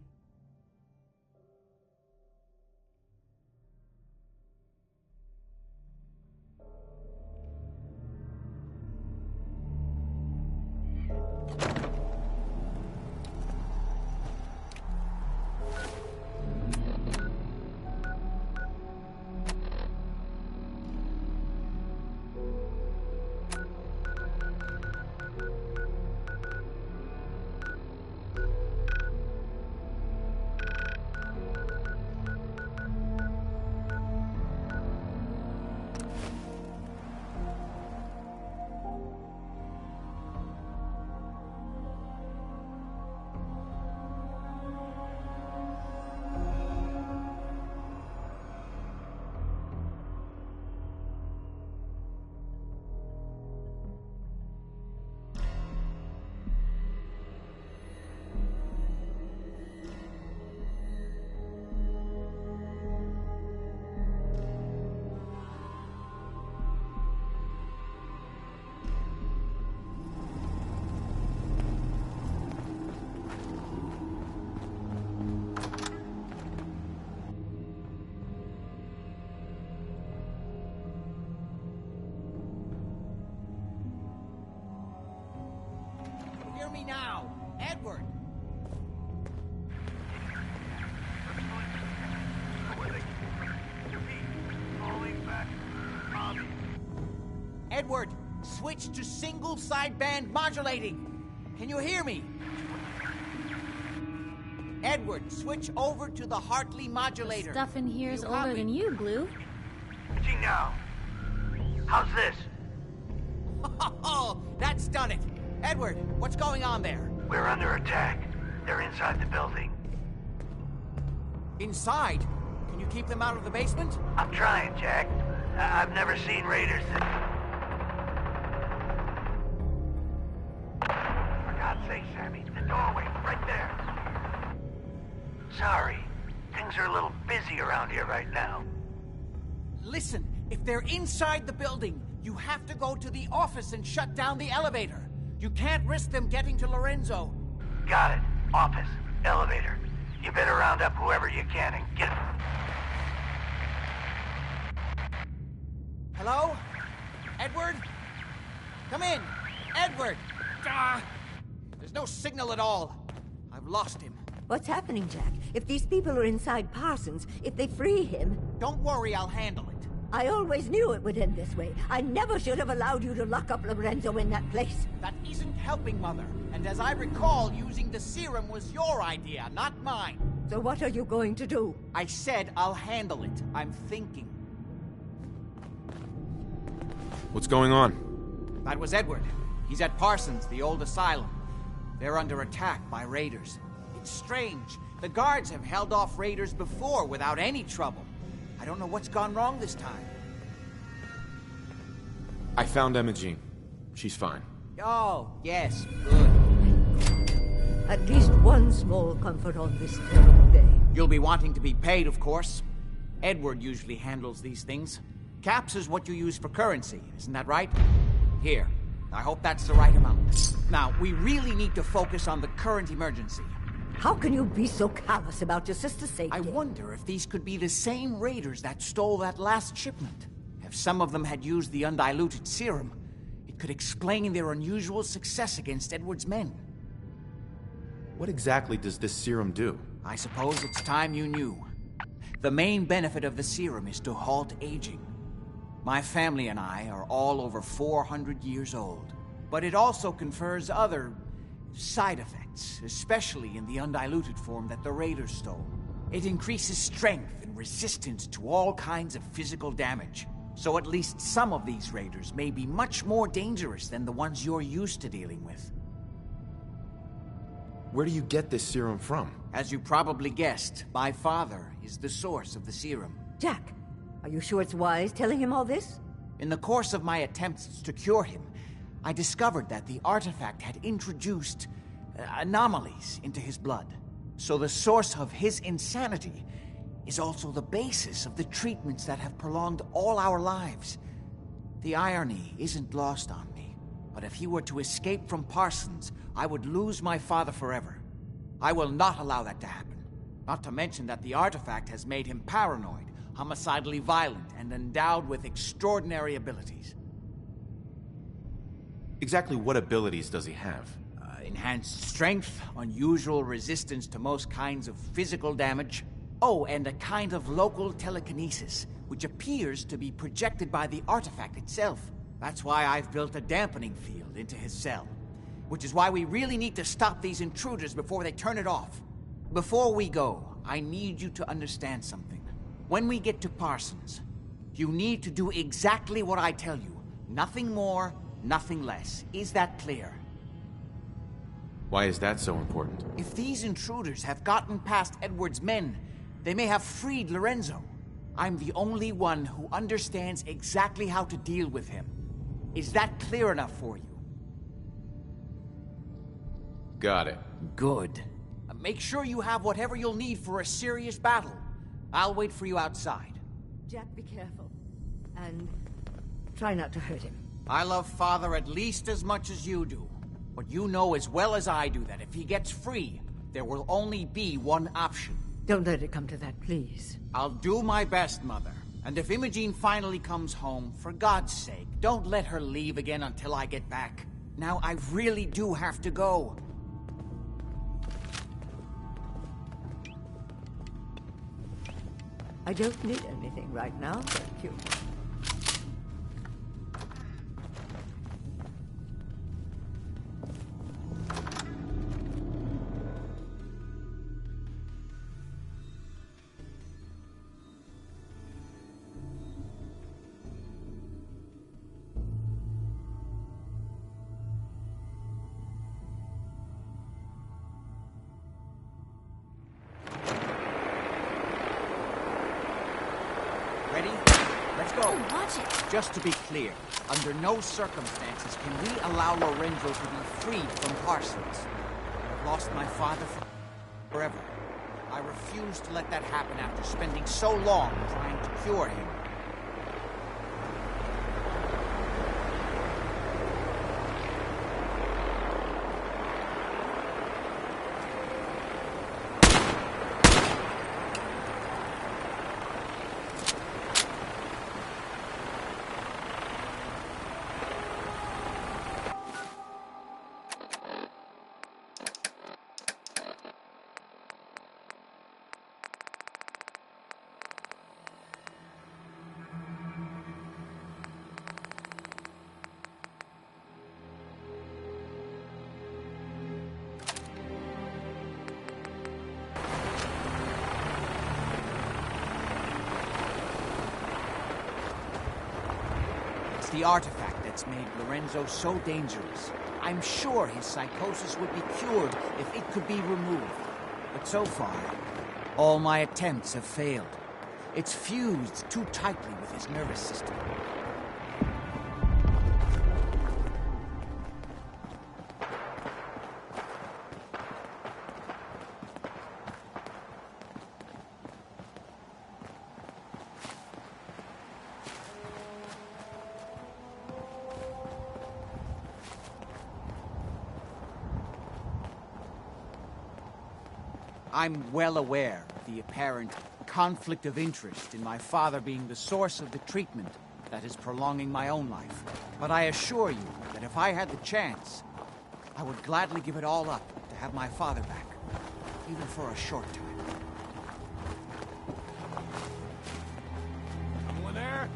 me now! Edward! Edward, switch to single sideband modulating. Can you hear me? Edward, switch over to the Hartley modulator.
Stuff in here is
You
older
have me?
than you, Blue.
Pitching now. How's this?
Oh, that's done it. Edward, what's going on there?
We're under attack. They're inside the building.
Inside? Can you keep them out of the basement?
I'm trying, Jack. I've never seen raiders that... For God's sake, Sammy, the doorway, right there. Sorry. Things are a little busy around here right now.
Listen, if they're inside the building, you have to go to the office and shut down the elevator. You can't risk them getting to Lorenzo.
Got it. Office. Elevator. You better round up whoever you can and get...
Hello? Edward? Come in! Edward! Ah! There's no signal at all. I've lost him.
What's happening, Jack? If these people are inside Parsons, if they free him...
Don't worry, I'll handle it.
I always knew it would end this way. I never should have allowed you to lock up Lorenzo in that place.
That isn't helping, Mother. And as I recall, using the serum was your idea, not mine.
So what are you going to do?
I said I'll handle it. I'm thinking.
What's going on?
That was Edward. He's at Parsons, the old asylum. They're under attack by raiders. It's strange. The guards have held off raiders before without any trouble. I don't know what's gone wrong this time.
I found EMOGENE. She's fine.
Oh, yes, good.
At least one small comfort on this terrible day.
You'll be wanting to be paid, of course. Edward usually handles these things. Caps is what you use for currency, isn't that right? Here. I hope that's the right amount. Now, we really need to focus on the current emergency.
How can you be so callous about your sister's safety?
I wonder if these could be the same raiders that stole that last shipment. If some of them had used the undiluted serum, it could explain their unusual success against Edward's men.
What exactly does this serum do?
I suppose it's time you knew. The main benefit of the serum is to halt aging. My family and I are all over 400 years old. But it also confers other side effects, especially in the undiluted form that the raiders stole. It increases strength and resistance to all kinds of physical damage. So at least some of these raiders may be much more dangerous than the ones you're used to dealing with.
Where do you get this serum from?
As you probably guessed, my father is the source of the serum.
Jack, are you sure it's wise telling him all this?
In the course of my attempts to cure him, I discovered that the artifact had introduced anomalies into his blood. So the source of his insanity is also the basis of the treatments that have prolonged all our lives. The irony isn't lost on me, but if he were to escape from Parsons, I would lose my father forever. I will not allow that to happen. Not to mention that the artifact has made him paranoid, homicidally violent, and endowed with extraordinary abilities.
Exactly what abilities does he have?
Enhanced strength, unusual resistance to most kinds of physical damage. Oh, and a kind of local telekinesis, which appears to be projected by the artifact itself. That's why I've built a dampening field into his cell. Which is why we really need to stop these intruders before they turn it off. Before we go, I need you to understand something. When we get to Parsons, you need to do exactly what I tell you. Nothing more, nothing less. Is that clear?
Why is that so important?
If these intruders have gotten past Edward's men, they may have freed Lorenzo. I'm the only one who understands exactly how to deal with him. Is that clear enough for you?
Got it.
Good. Make sure you have whatever you'll need for a serious battle. I'll wait for you outside.
Jack, be careful. And try not to hurt him.
I love Father at least as much as you do. But you know as well as I do that if he gets free, there will only be one option.
Don't let it come to that, please.
I'll do my best, Mother. And if Imogene finally comes home, for God's sake, don't let her leave again until I get back. Now, I really do have to go.
I don't need anything right now, thank you.
Ready? Let's go.
Oh, watch it.
Just to be clear, under no circumstances can we allow Lorenzo to be freed from Parsons. I've lost my father forever. I refuse to let that happen after spending so long trying to cure him. The artifact that's made Lorenzo so dangerous. I'm sure his psychosis would be cured if it could be removed. But so far, all my attempts have failed. It's fused too tightly with his nervous system. I'm well aware of the apparent conflict of interest in my father being the source of the treatment that is prolonging my own life. But I assure you that if I had the chance, I would gladly give it all up to have my father back, even for a short time.
Anyone there?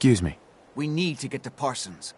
Excuse me.
We need to get to Parsons.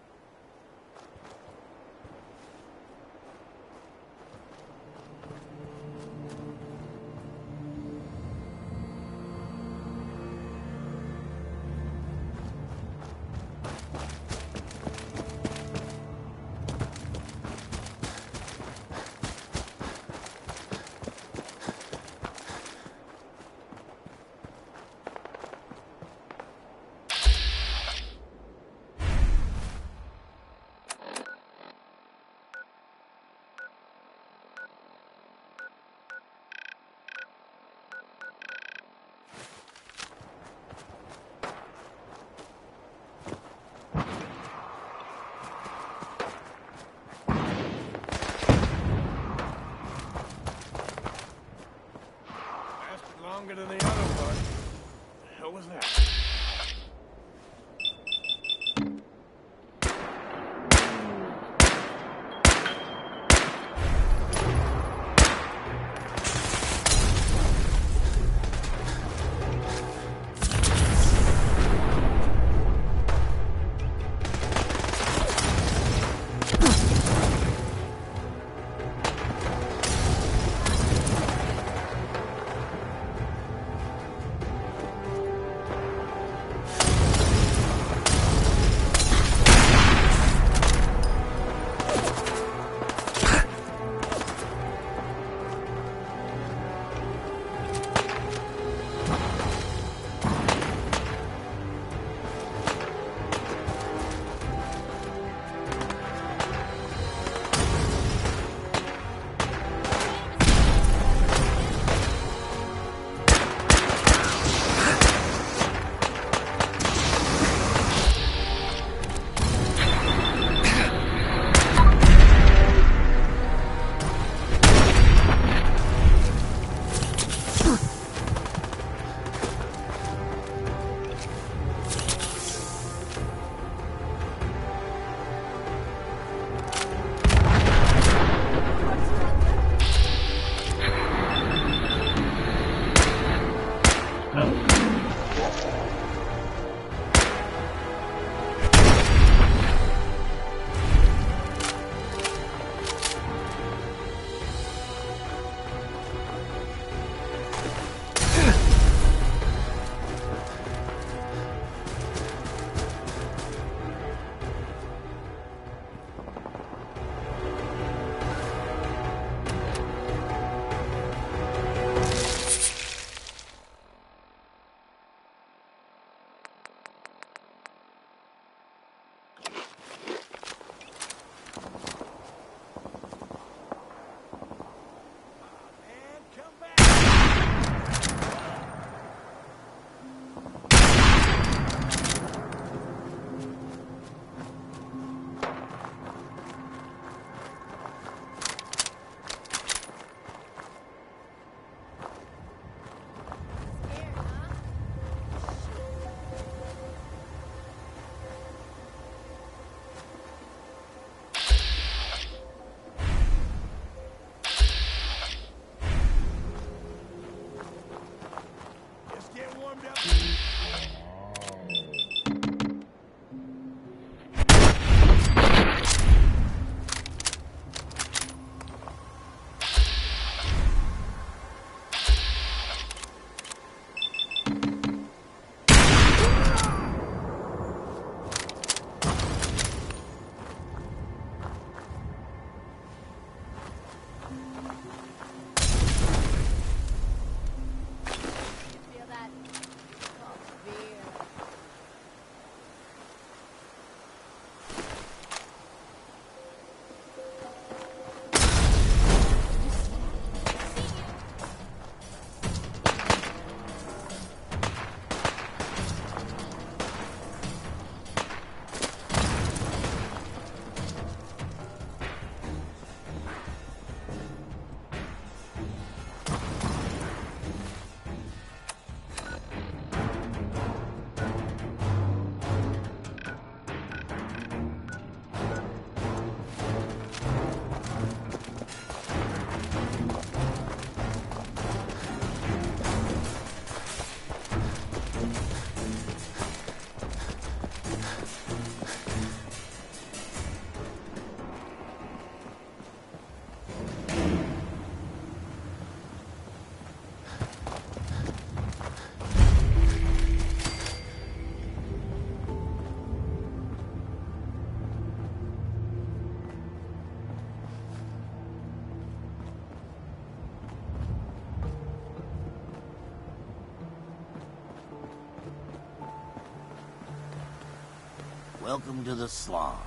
Welcome to the Slough.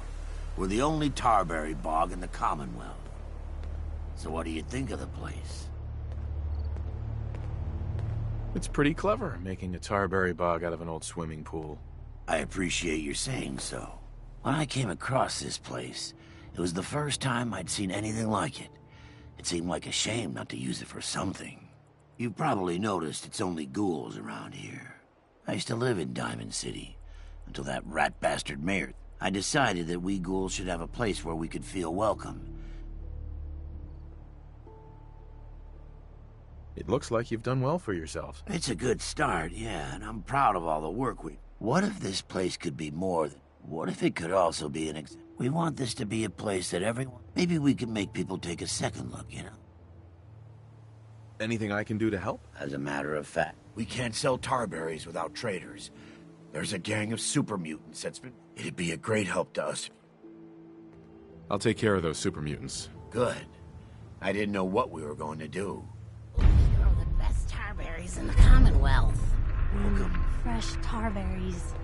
We're the only tarberry bog in the Commonwealth. So what do you think of the place?
It's pretty clever, making a tarberry bog out of an old swimming pool.
I appreciate your saying so. When I came across this place, it was the first time I'd seen anything like it. It seemed like a shame not to use it for something. You've probably noticed it's only ghouls around here. I used to live in Diamond City, until that rat bastard mayor. I decided that we ghouls should have a place where we could feel welcome.
It looks like you've done well for yourself.
It's a good start, yeah, and I'm proud of all the work we... What if this place could be more than... What if it could also be an... We want this to be a place that everyone... Maybe we could make people take a second look, you know?
Anything I can do to help?
As a matter of fact, we can't sell tarberries without traders. There's a gang of super mutants that's been... It'd be a great help to us.
I'll take care of those super mutants.
Good. I didn't know what we were going to do.
Grow the best tarberries in the Commonwealth.
Welcome.
Fresh tarberries.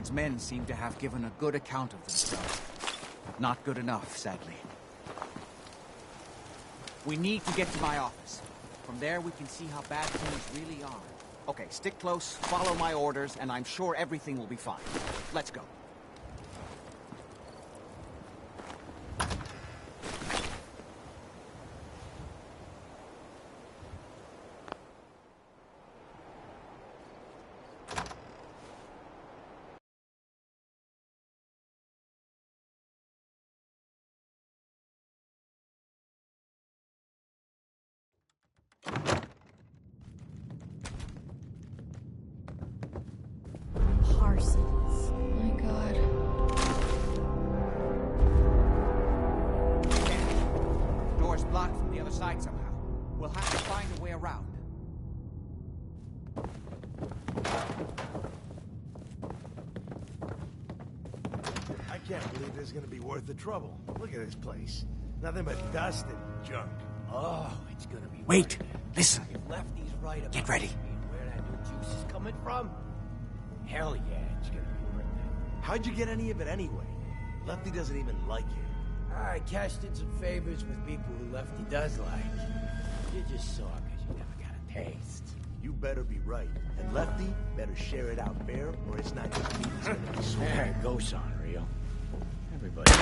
Edward's men seem to have given a good account of themselves. But not good enough, sadly. We need to get to my office. From there, we can see how bad things really are. Okay, stick close, follow my orders, and I'm sure everything will be fine. Let's go.
Parsons. My God.
Door's blocked from the other side somehow. We'll have to find a way around.
I can't believe this is gonna be worth the trouble. Look at this place. Nothing but dust and junk. Oh, it's gonna be.
Wait! Listen!
If Lefty's right about
Get ready.
where that new juice is coming from, hell yeah, it's gonna be worth it. How'd you get any of it anyway? Lefty doesn't even like it. I cashed in some favors with people who Lefty does like. You just saw because you never got a taste. You better be right. And Lefty better share it out fair, or it's not just me that's gonna be sore.
There, go, Rio. Everybody.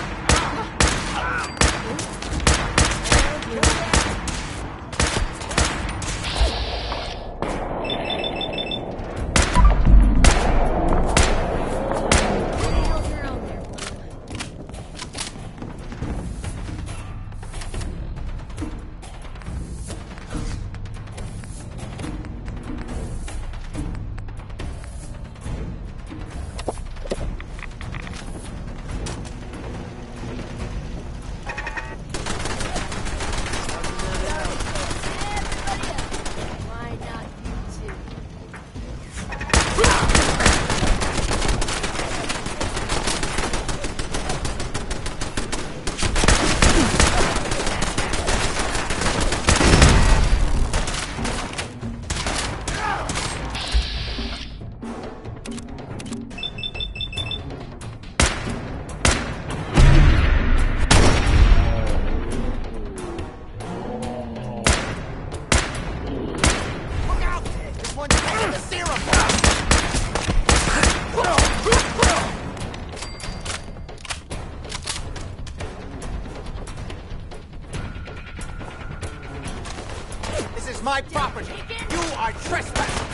My property! You are trespassing!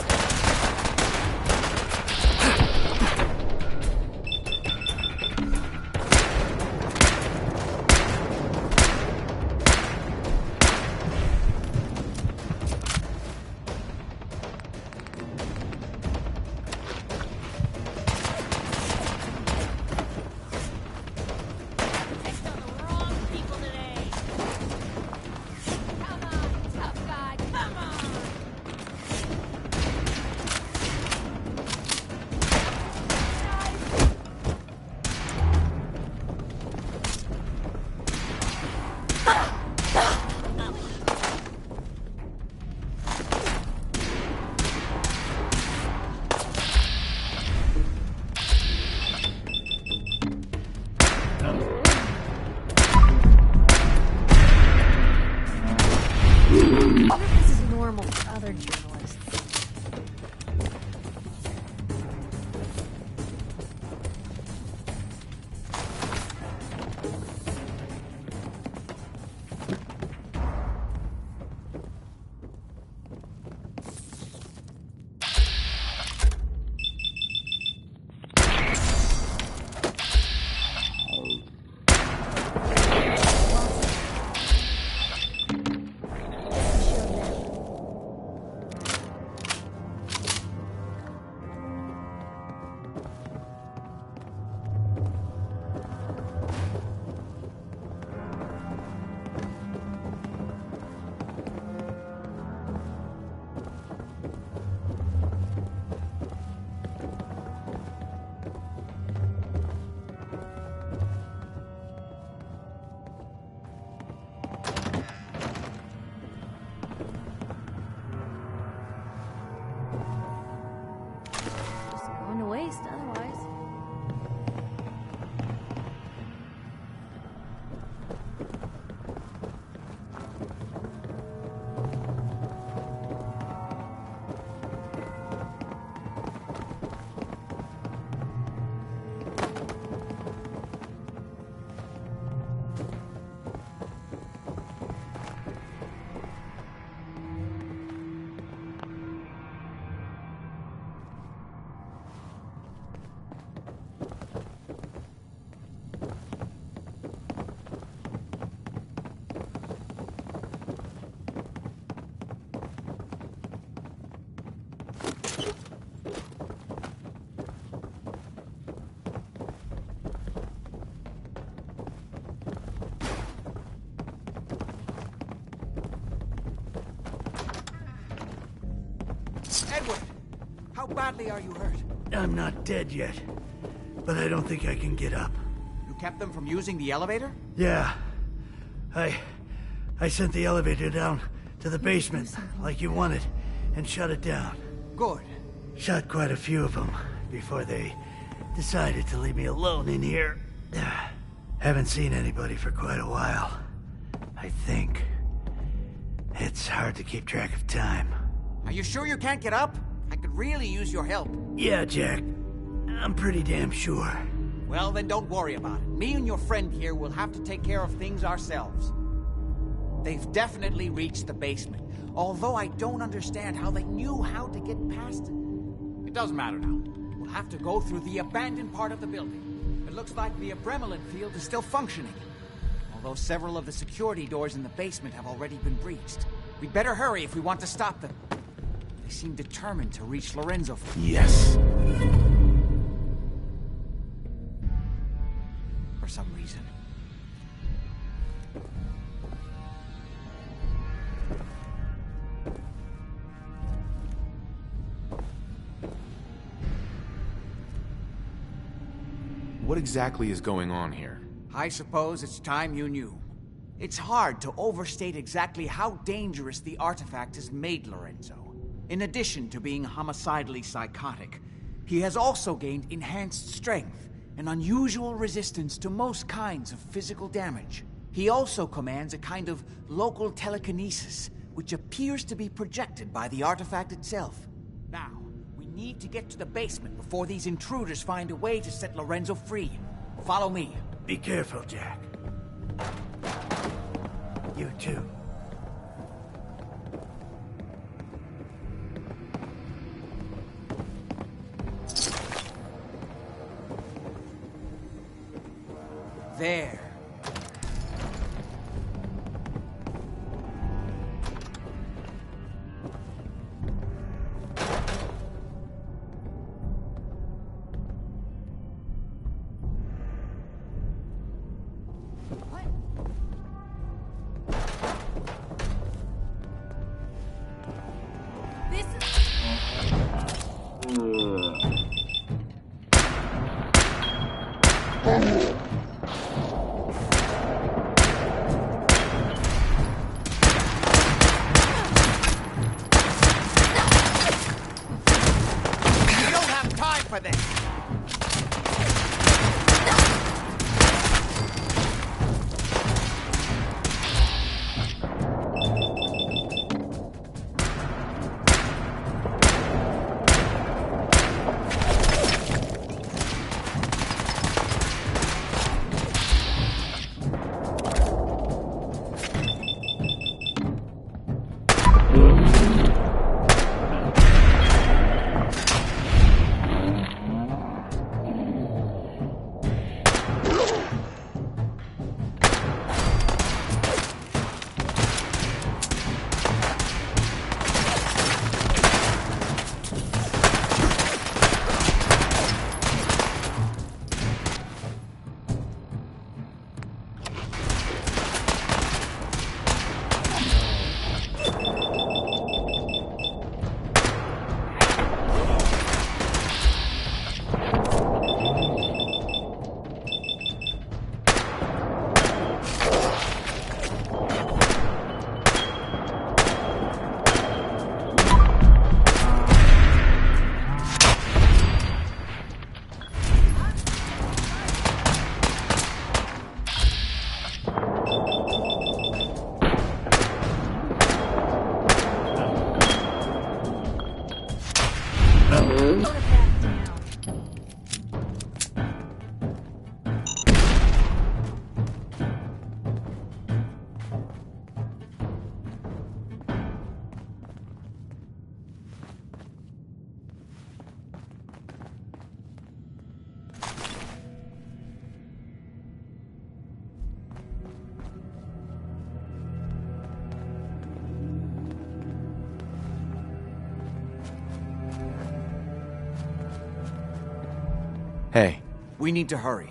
This is normal for other journalists.
How badly are you hurt?
I'm not dead yet, but I don't think I can get up.
You kept them from using the elevator?
Yeah. I sent the elevator down to the basement, like you wanted, and shut it down.
Good.
Shot quite a few of them before they decided to leave me alone in here. Haven't seen anybody for quite a while. I think. It's hard to keep track of time.
Are you sure you can't get up? I could really use your help.
Yeah, Jack. I'm pretty damn sure.
Well, then don't worry about it. Me and your friend here will have to take care of things ourselves. They've definitely reached the basement, although I don't understand how they knew how to get past it. It doesn't matter now. We'll have to go through the abandoned part of the building. It looks like the Adrenaline field is still functioning, although several of the security doors in the basement have already been breached. We'd better hurry if we want to stop them. They seem determined to reach Lorenzo.
Yes.
For some reason.
What exactly is going on here?
I suppose it's time you knew. It's hard to overstate exactly how dangerous the artifact has made Lorenzo. In addition to being homicidally psychotic, he has also gained enhanced strength and unusual resistance to most kinds of physical damage. He also commands a kind of local telekinesis, which appears to be projected by the artifact itself. Now, we need to get to the basement before these intruders find a way to set Lorenzo free. Follow me.
Be careful, Jack. You too.
There.
Hey.
We need to hurry.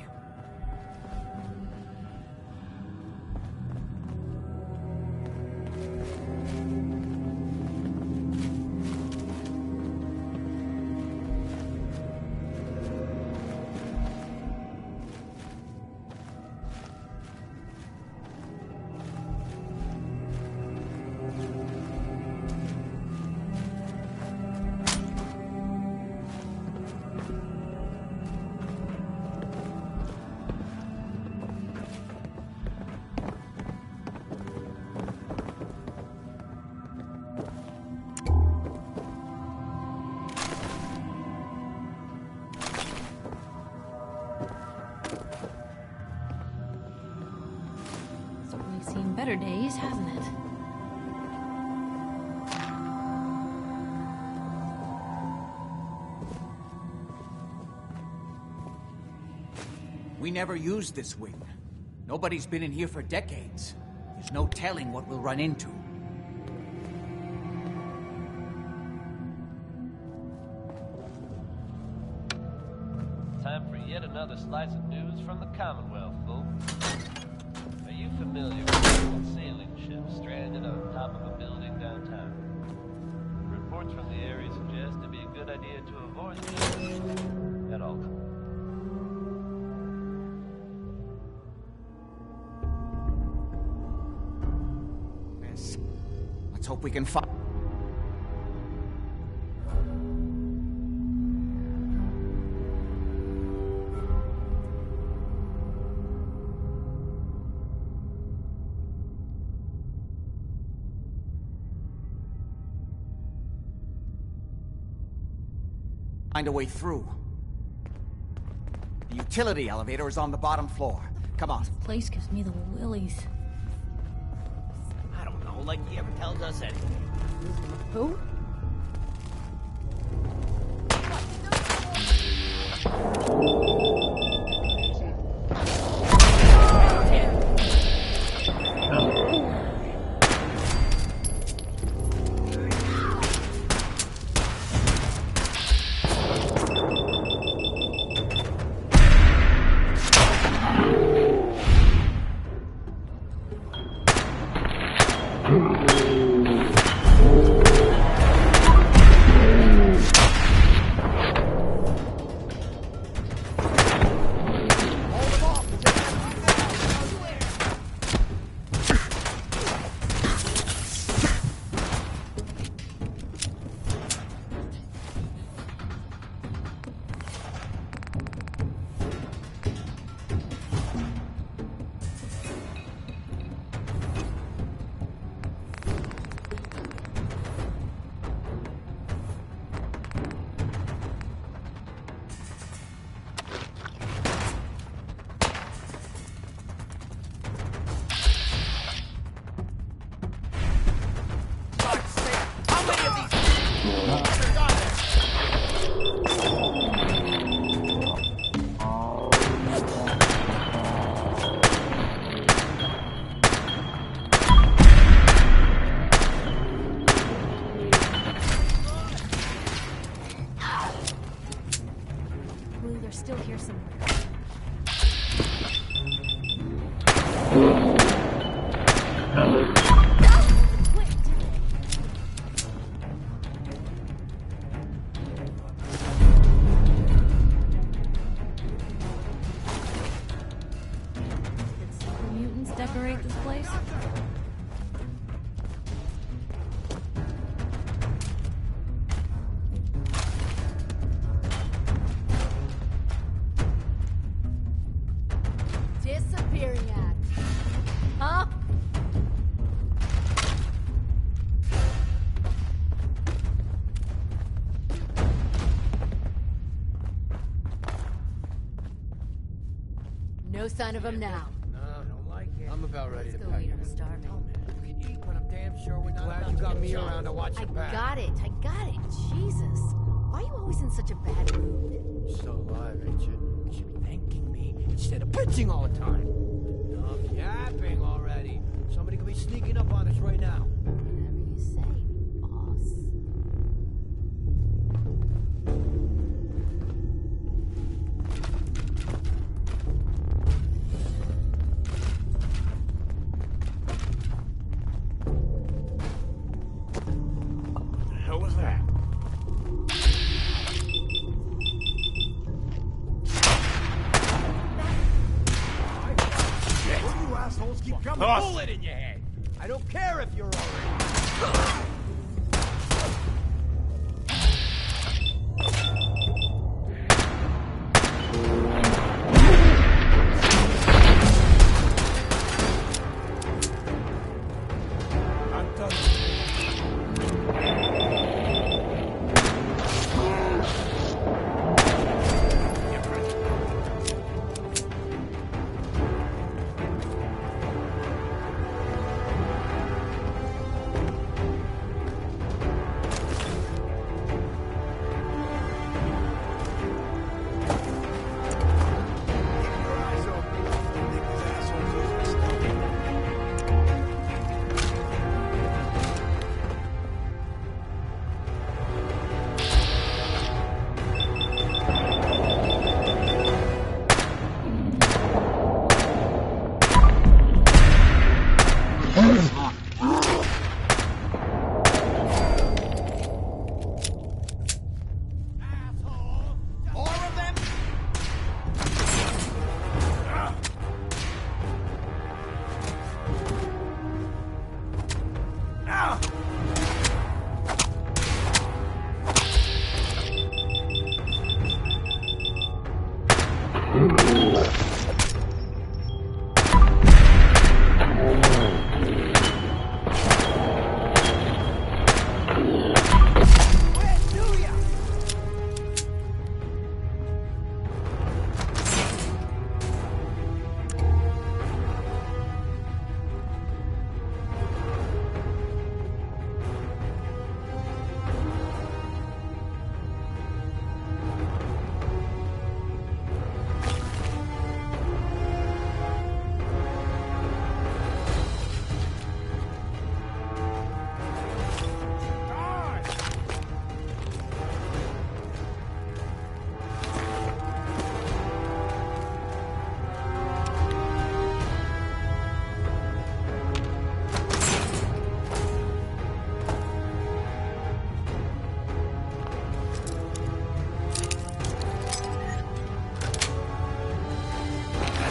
better days, hasn't it?
We never used this wing. Nobody's been in here for decades. There's no telling what we'll run into.
Time for yet another slice of news from the Commonwealth, folks. Are you familiar with an old sailing ship stranded on top of a building downtown? Reports from the area suggest it'd be a good idea to avoid the ship at all costs.
Let's hope we can find... find a way through. The utility elevator is on the bottom floor. Come on.
This place gives me the willies.
I don't know, like he ever tells us anything.
Who? They're still here somewhere. Did super mutants decorate this place?
Disappearing act. Huh? No sign of him now.
No, don't like it. I'm about ready to
Let's go
pack
eat.
it.
I'm starving.
We can eat, but I'm damn sure we're not glad you got me around to watch your back.
I got it. Jesus. Why are you always in such a bad mood?
Still alive, ain't you? You should be thanking me instead of bitching all the time. Enough yapping already. Somebody could be sneaking up on us right now.
Whatever you say, boss.
What the hell was that? What you assholes keep coming? Bullet in your head. I don't care if you're already. I'm done.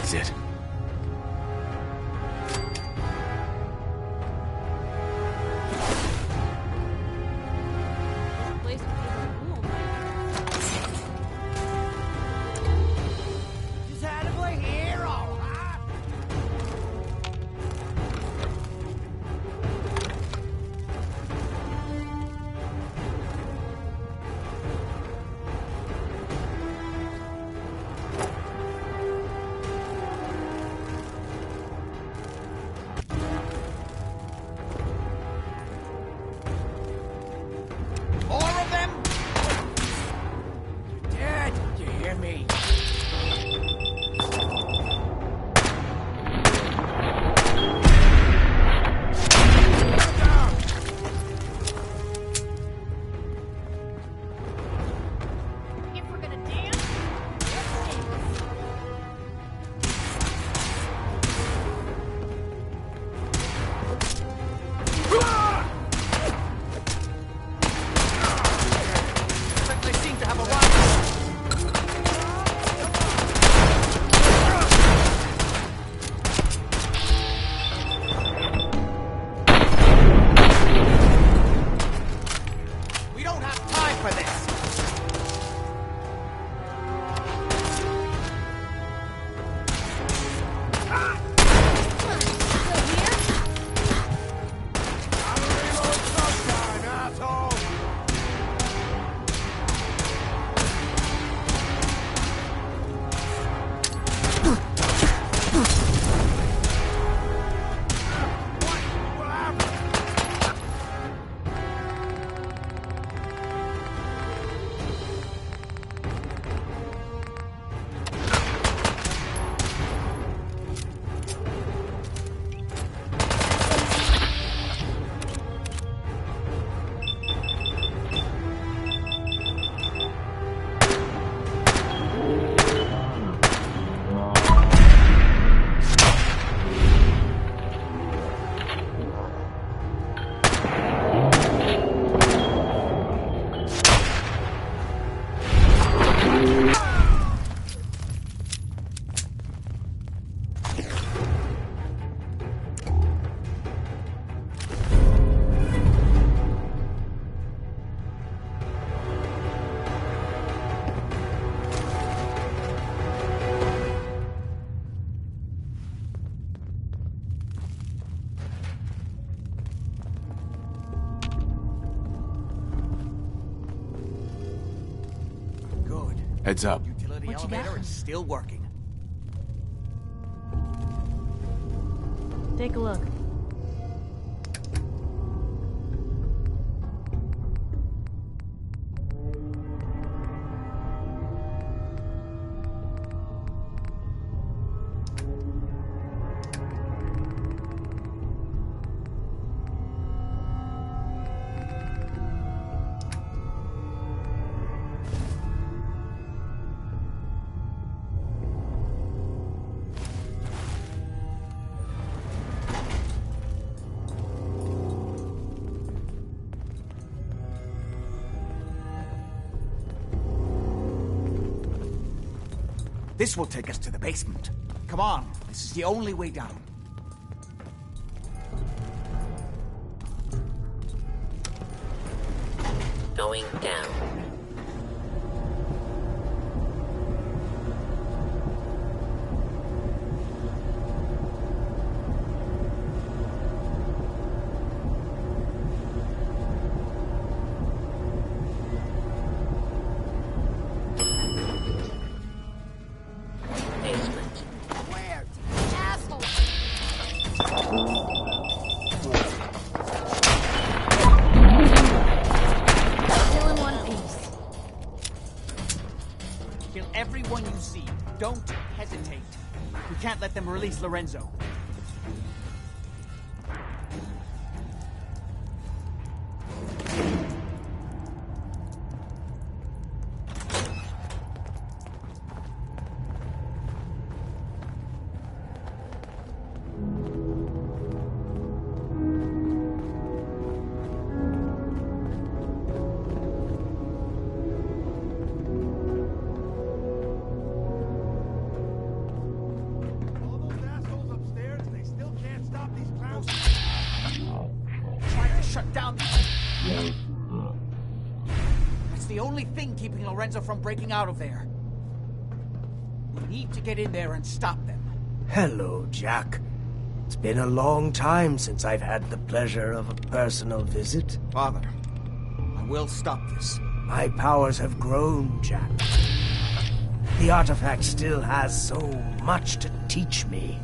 That's it.
This place would be cool,
Just had a boy hero, huh?
More of them?
Dad, you hear me?
If we're gonna dance,
They seem to have arrived. We don't have time for this. Good.
Heads up.
Utility
What you got?
elevator is still working.
take a look.
This will take us to the basement. Come on, this is the only way down.
Going down.
Still in one piece.
Kill everyone you see. Don't hesitate. We can't let them release Lorenzo. Trying to shut down. That's the only thing keeping Lorenzo from breaking out of there. We need to get in there and stop them.
Hello, Jack. It's been a long time since I've had the pleasure of a personal visit.
Father, I will stop this.
My powers have grown, Jack. The artifact still has so much to teach me.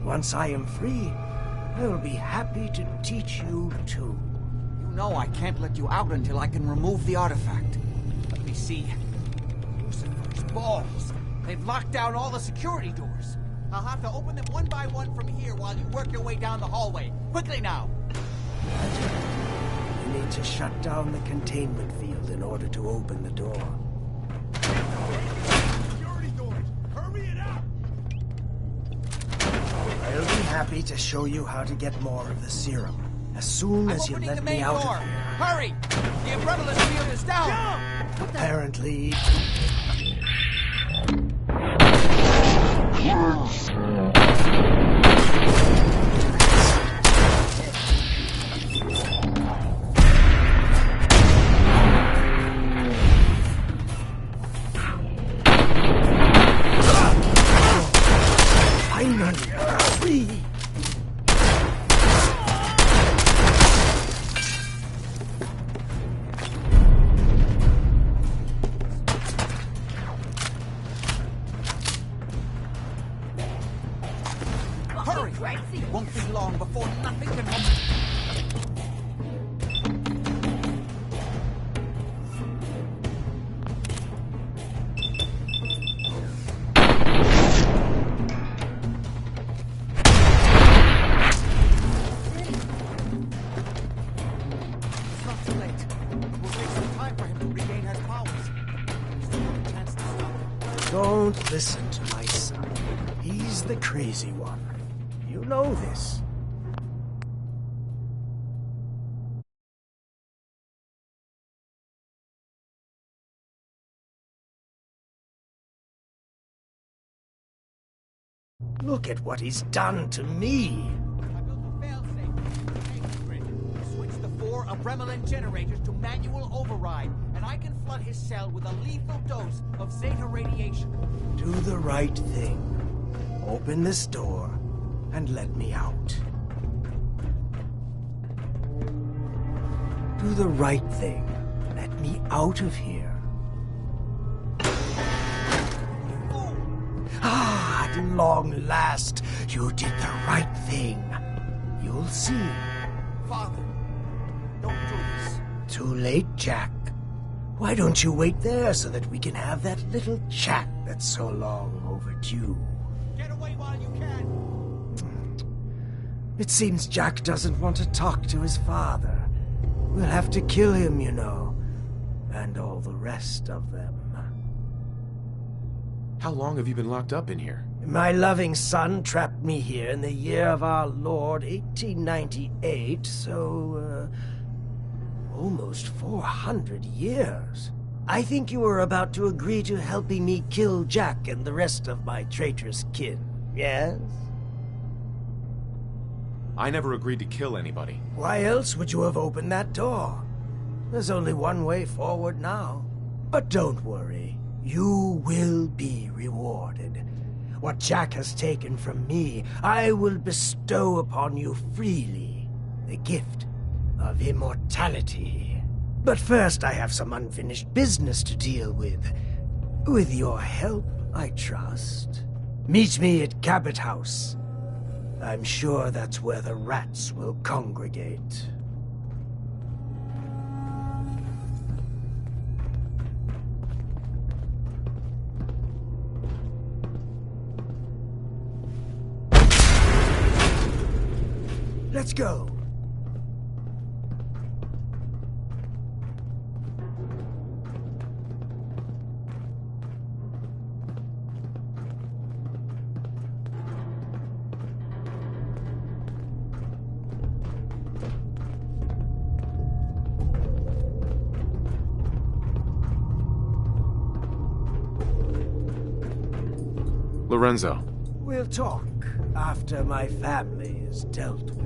Once I am free, I will be happy to teach you too.
You know I can't let you out until I can remove the artifact. Let me see. Lucifer's balls. They've locked down all the security doors. I'll have to open them one by one from here while you work your way down the hallway. Quickly now!
You need to shut down the containment field in order to open the door.
Security doors! Hurry it up!
I'll be happy to show you how to get more of the serum as soon as you let me out of here.
Hurry! The umbrella field is down!
Apparently...
Won't be long before nothing can happen. It's not too late. We'll take some time for him to regain his powers. Still have a chance to stop him.
Don't listen to my son. He's the crazy one. You know this. Look at what he's done to me.
I built a failsafe. Switch the 4 Abremelin generators to manual override, and I can flood his cell with a lethal dose of Zeta radiation.
Do the right thing. Open this door and let me out. Do the right thing. Let me out of here. Ah, at long last, you did the right thing. You'll see.
Father, don't do this.
Too late, Jack. Why don't you wait there so that we can have that little chat that's so long overdue?
Get away while you can.
It seems Jack doesn't want to talk to his father. We'll have to kill him, you know. And all the rest of them.
How long have you been locked up in here?
My loving son trapped me here in the year of our Lord, 1898, so, almost 400 years. I think you were about to agree to helping me kill Jack and the rest of my traitorous kin, yes?
I never agreed to kill anybody.
Why else would you have opened that door? There's only one way forward now. But don't worry. You will be rewarded. What Jack has taken from me, I will bestow upon you freely. The gift of immortality. But first I have some unfinished business to deal with. With your help, I trust. Meet me at Cabot House. I'm sure that's where the rats will congregate. Let's go.
Lorenzo.
We'll talk after my family is dealt with.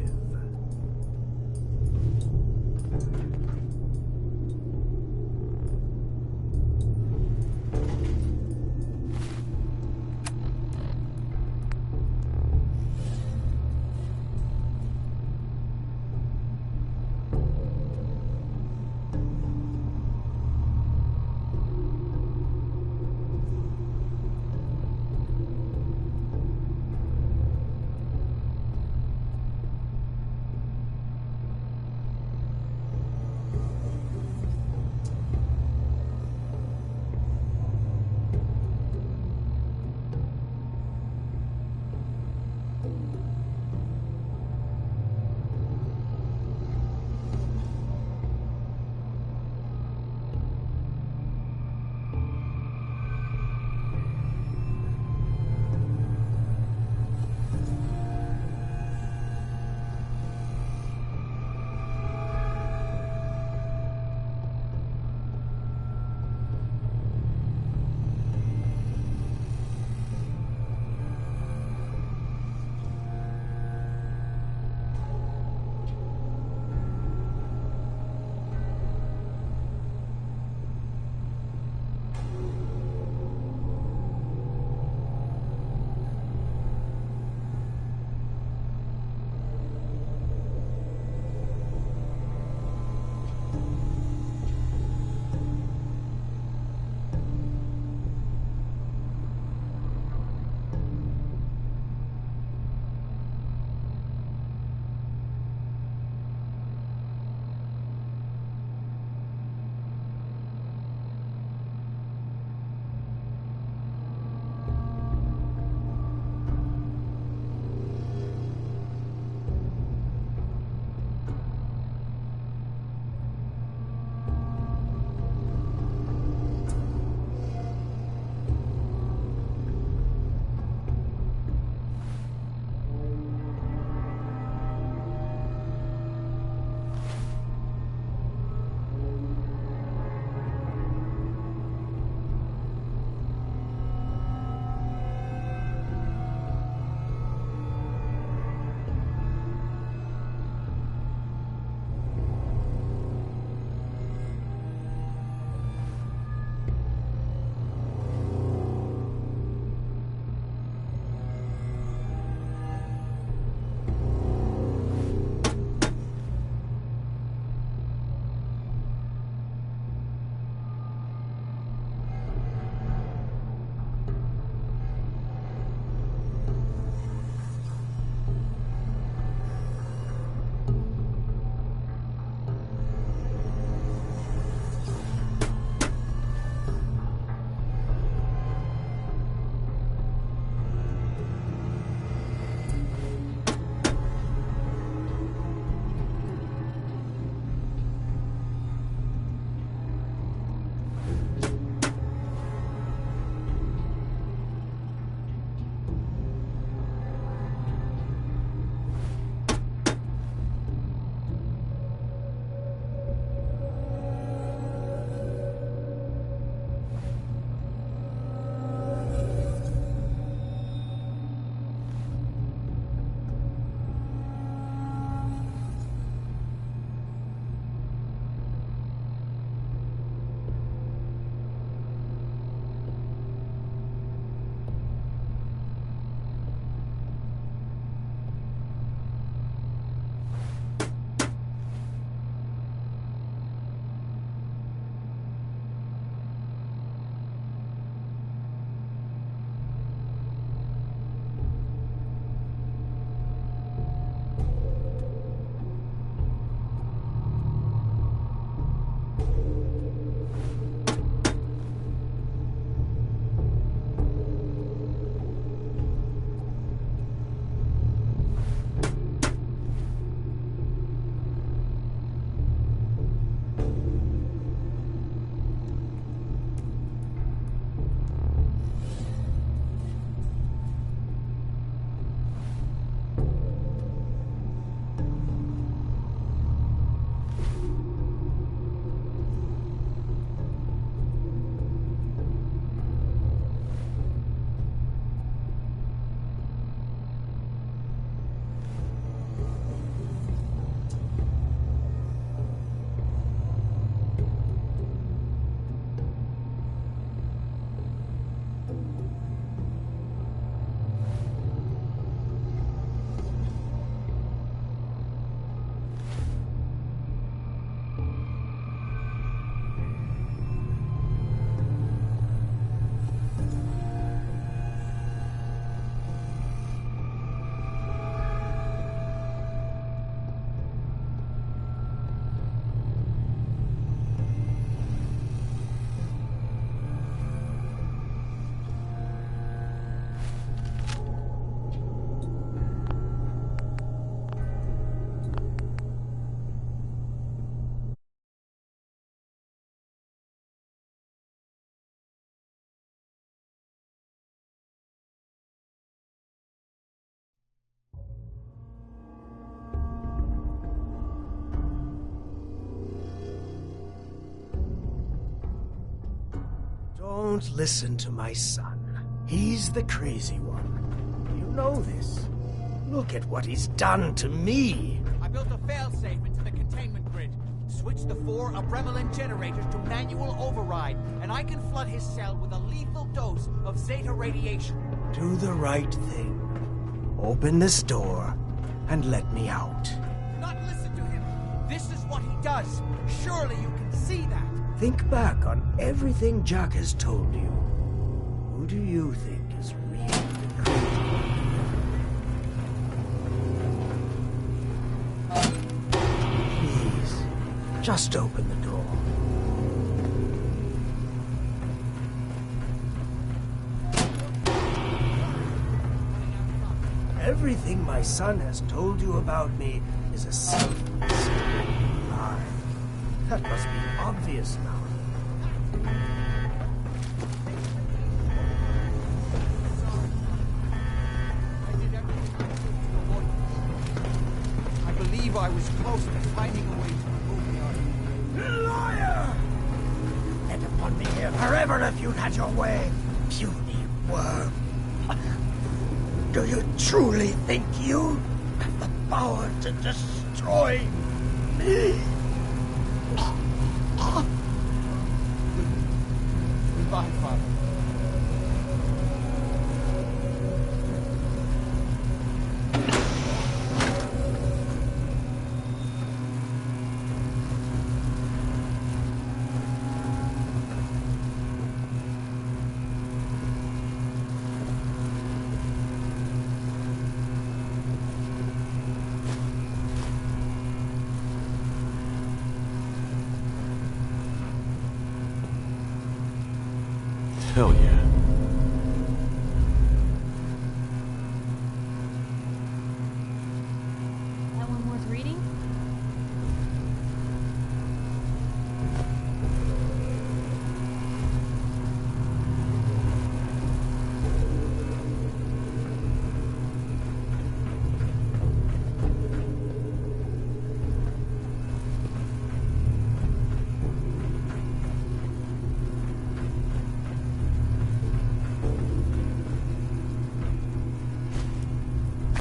Don't listen to my son. He's the crazy one. You know this. Look at what he's done to me.
I built a failsafe into the containment grid. Switched the 4 Abremelin generators to manual override, and I can flood his cell with a lethal dose of Zeta radiation.
Do the right thing. Open this door and let me out.
Do not listen to him. This is what he does. Surely you can see that.
Think back on everything Jack has told you. Who do you think is really the crazy one? Please, just open the door. Everything my son has told you about me is a self-serving lie. That must be obvious now.
I believe I was close to finding a way to remove the artifact.
Liar! Let upon me here forever if you'd had your way, puny worm. Do you truly think you have the power to destroy me?
Goodbye, Father.
Hell yeah.
That one worth reading?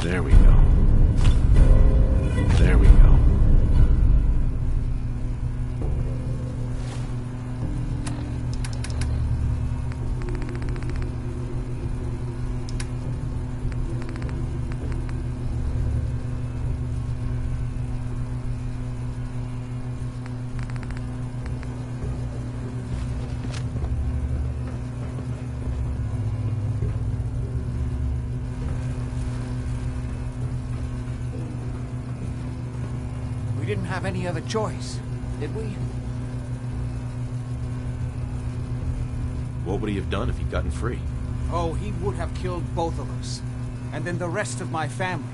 There we go. There we go.
We didn't have any other choice, did we?
What would he have done if he'd gotten free?
Oh, he would have killed both of us. And then the rest of my family.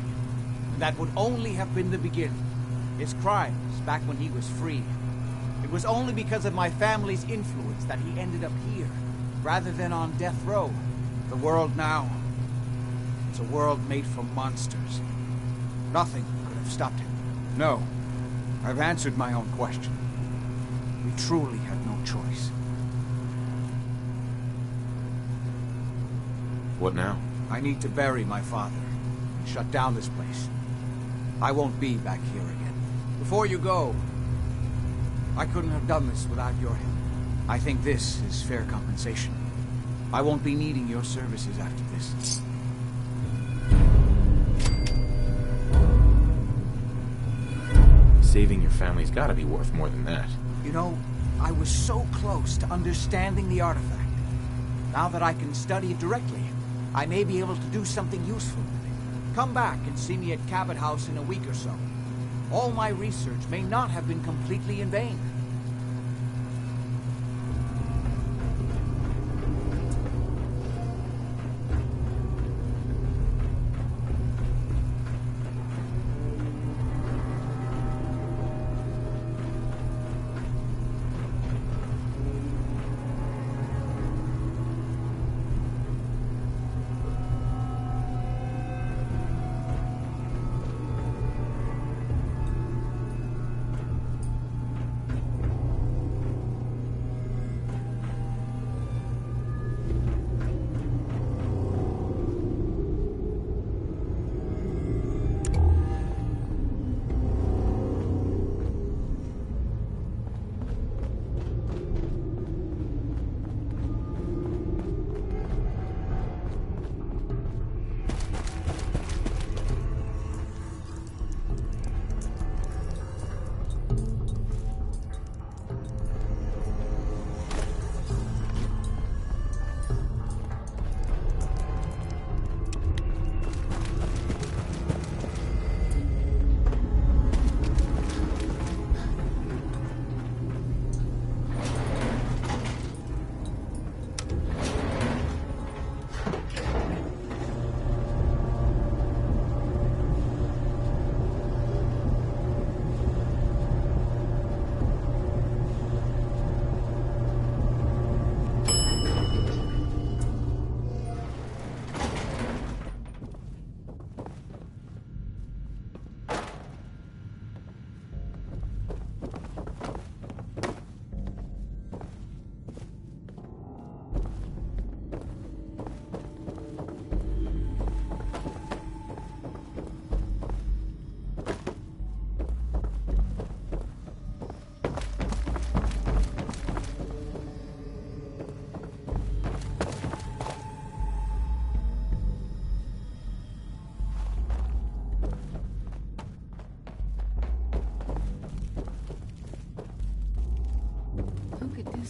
And that would only have been the beginning. His crimes back when he was free. It was only because of my family's influence that he ended up here, rather than on death row. The world now, it's a world made for monsters. Nothing could have stopped him. No. I've answered my own question. We truly had no choice.
What now?
I need to bury my father and shut down this place. I won't be back here again. Before you go, I couldn't have done this without your help. I think this is fair compensation. I won't be needing your services after this.
Saving your family's gotta be worth more than that.
You know, I was so close to understanding the artifact. Now that I can study it directly, I may be able to do something useful with it. Come back and see me at Cabot House in a week or so. All my research may not have been completely in vain.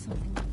something like